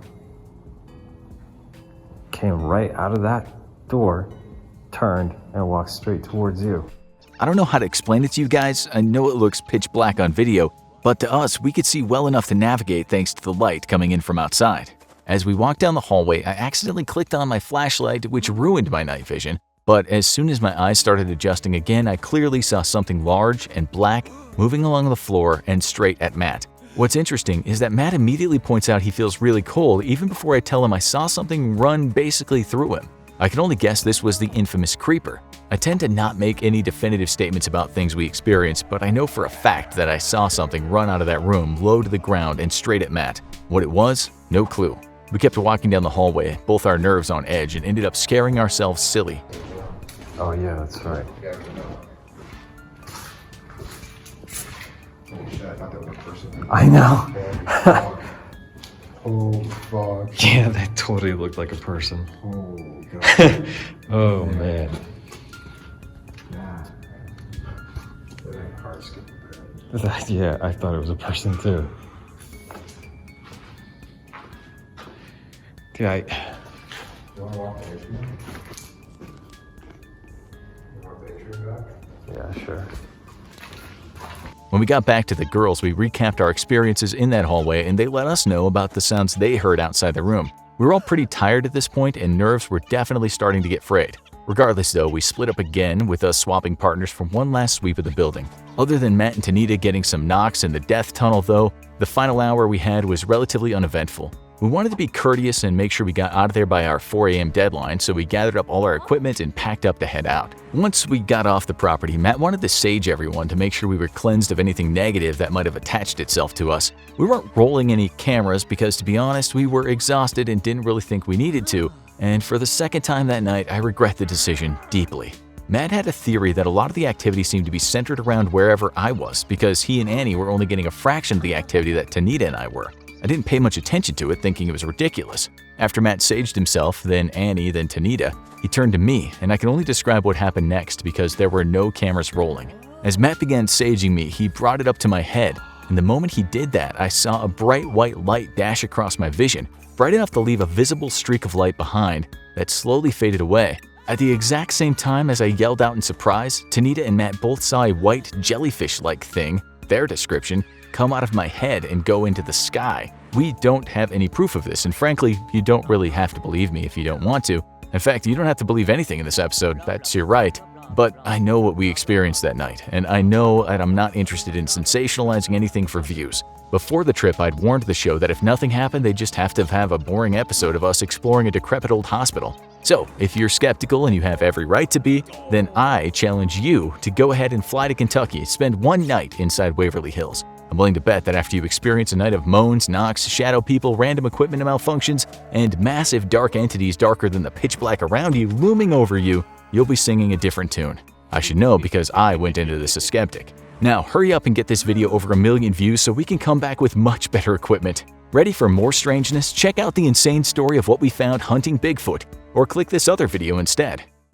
Came right out of that door, turned, and walked straight towards you. I don't know how to explain it to you guys. I know it looks pitch black on video, but to us, we could see well enough to navigate thanks to the light coming in from outside. As we walked down the hallway, I accidentally clicked on my flashlight, which ruined my night vision. But as soon as my eyes started adjusting again, I clearly saw something large and black moving along the floor and straight at Matt. What's interesting is that Matt immediately points out he feels really cold even before I tell him I saw something run basically through him. I can only guess this was the infamous creeper. I tend to not make any definitive statements about things we experience, but I know for a fact that I saw something run out of that room, low to the ground and straight at Matt. What it was? No clue. We kept walking down the hallway, both our nerves on edge, and ended up scaring ourselves silly. Oh yeah, that's right. Holy shit, I thought that was a person. I know. Oh, fuck. Yeah, that totally looked like a person. Oh, God. Oh man. Yeah. That heart skipped a bit. Yeah, I thought it was a person too. Yeah, You want to walk away from me? You want the atrium back? yeah, sure. When we got back to the girls, we recapped our experiences in that hallway and they let us know about the sounds they heard outside the room. We were all pretty tired at this point and nerves were definitely starting to get frayed. Regardless though, we split up again with us swapping partners for one last sweep of the building. Other than Matt and Tanita getting some knocks in the death tunnel though, the final hour we had was relatively uneventful. We wanted to be courteous and make sure we got out of there by our 4 a.m. deadline, so we gathered up all our equipment and packed up to head out. Once we got off the property, Matt wanted to sage everyone to make sure we were cleansed of anything negative that might have attached itself to us. We weren't rolling any cameras because, to be honest, we were exhausted and didn't really think we needed to, and for the second time that night, I regret the decision deeply. Matt had a theory that a lot of the activity seemed to be centered around wherever I was because he and Annie were only getting a fraction of the activity that Tanita and I were. I didn't pay much attention to it, thinking it was ridiculous. After Matt saged himself, then Annie, then Tanita, he turned to me, and I can only describe what happened next because there were no cameras rolling. As Matt began saging me, he brought it up to my head, and the moment he did that, I saw a bright white light dash across my vision, bright enough to leave a visible streak of light behind that slowly faded away. At the exact same time as I yelled out in surprise, Tanita and Matt both saw a white jellyfish-like thing, their description, come out of my head and go into the sky. We don't have any proof of this, and frankly, you don't really have to believe me if you don't want to. In fact, you don't have to believe anything in this episode, that's your right. But I know what we experienced that night, and I know that I'm not interested in sensationalizing anything for views. Before the trip, I'd warned the show that if nothing happened, they'd just have to have a boring episode of us exploring a decrepit old hospital. So, if you're skeptical and you have every right to be, then I challenge you to go ahead and fly to Kentucky and spend one night inside Waverly Hills. I'm willing to bet that after you experience a night of moans, knocks, shadow people, random equipment malfunctions, and massive dark entities darker than the pitch black around you looming over you, you'll be singing a different tune. I should know because I went into this a skeptic. Now hurry up and get this video over 1 million views so we can come back with much better equipment. Ready for more strangeness? Check out the insane story of what we found hunting Bigfoot, or click this other video instead.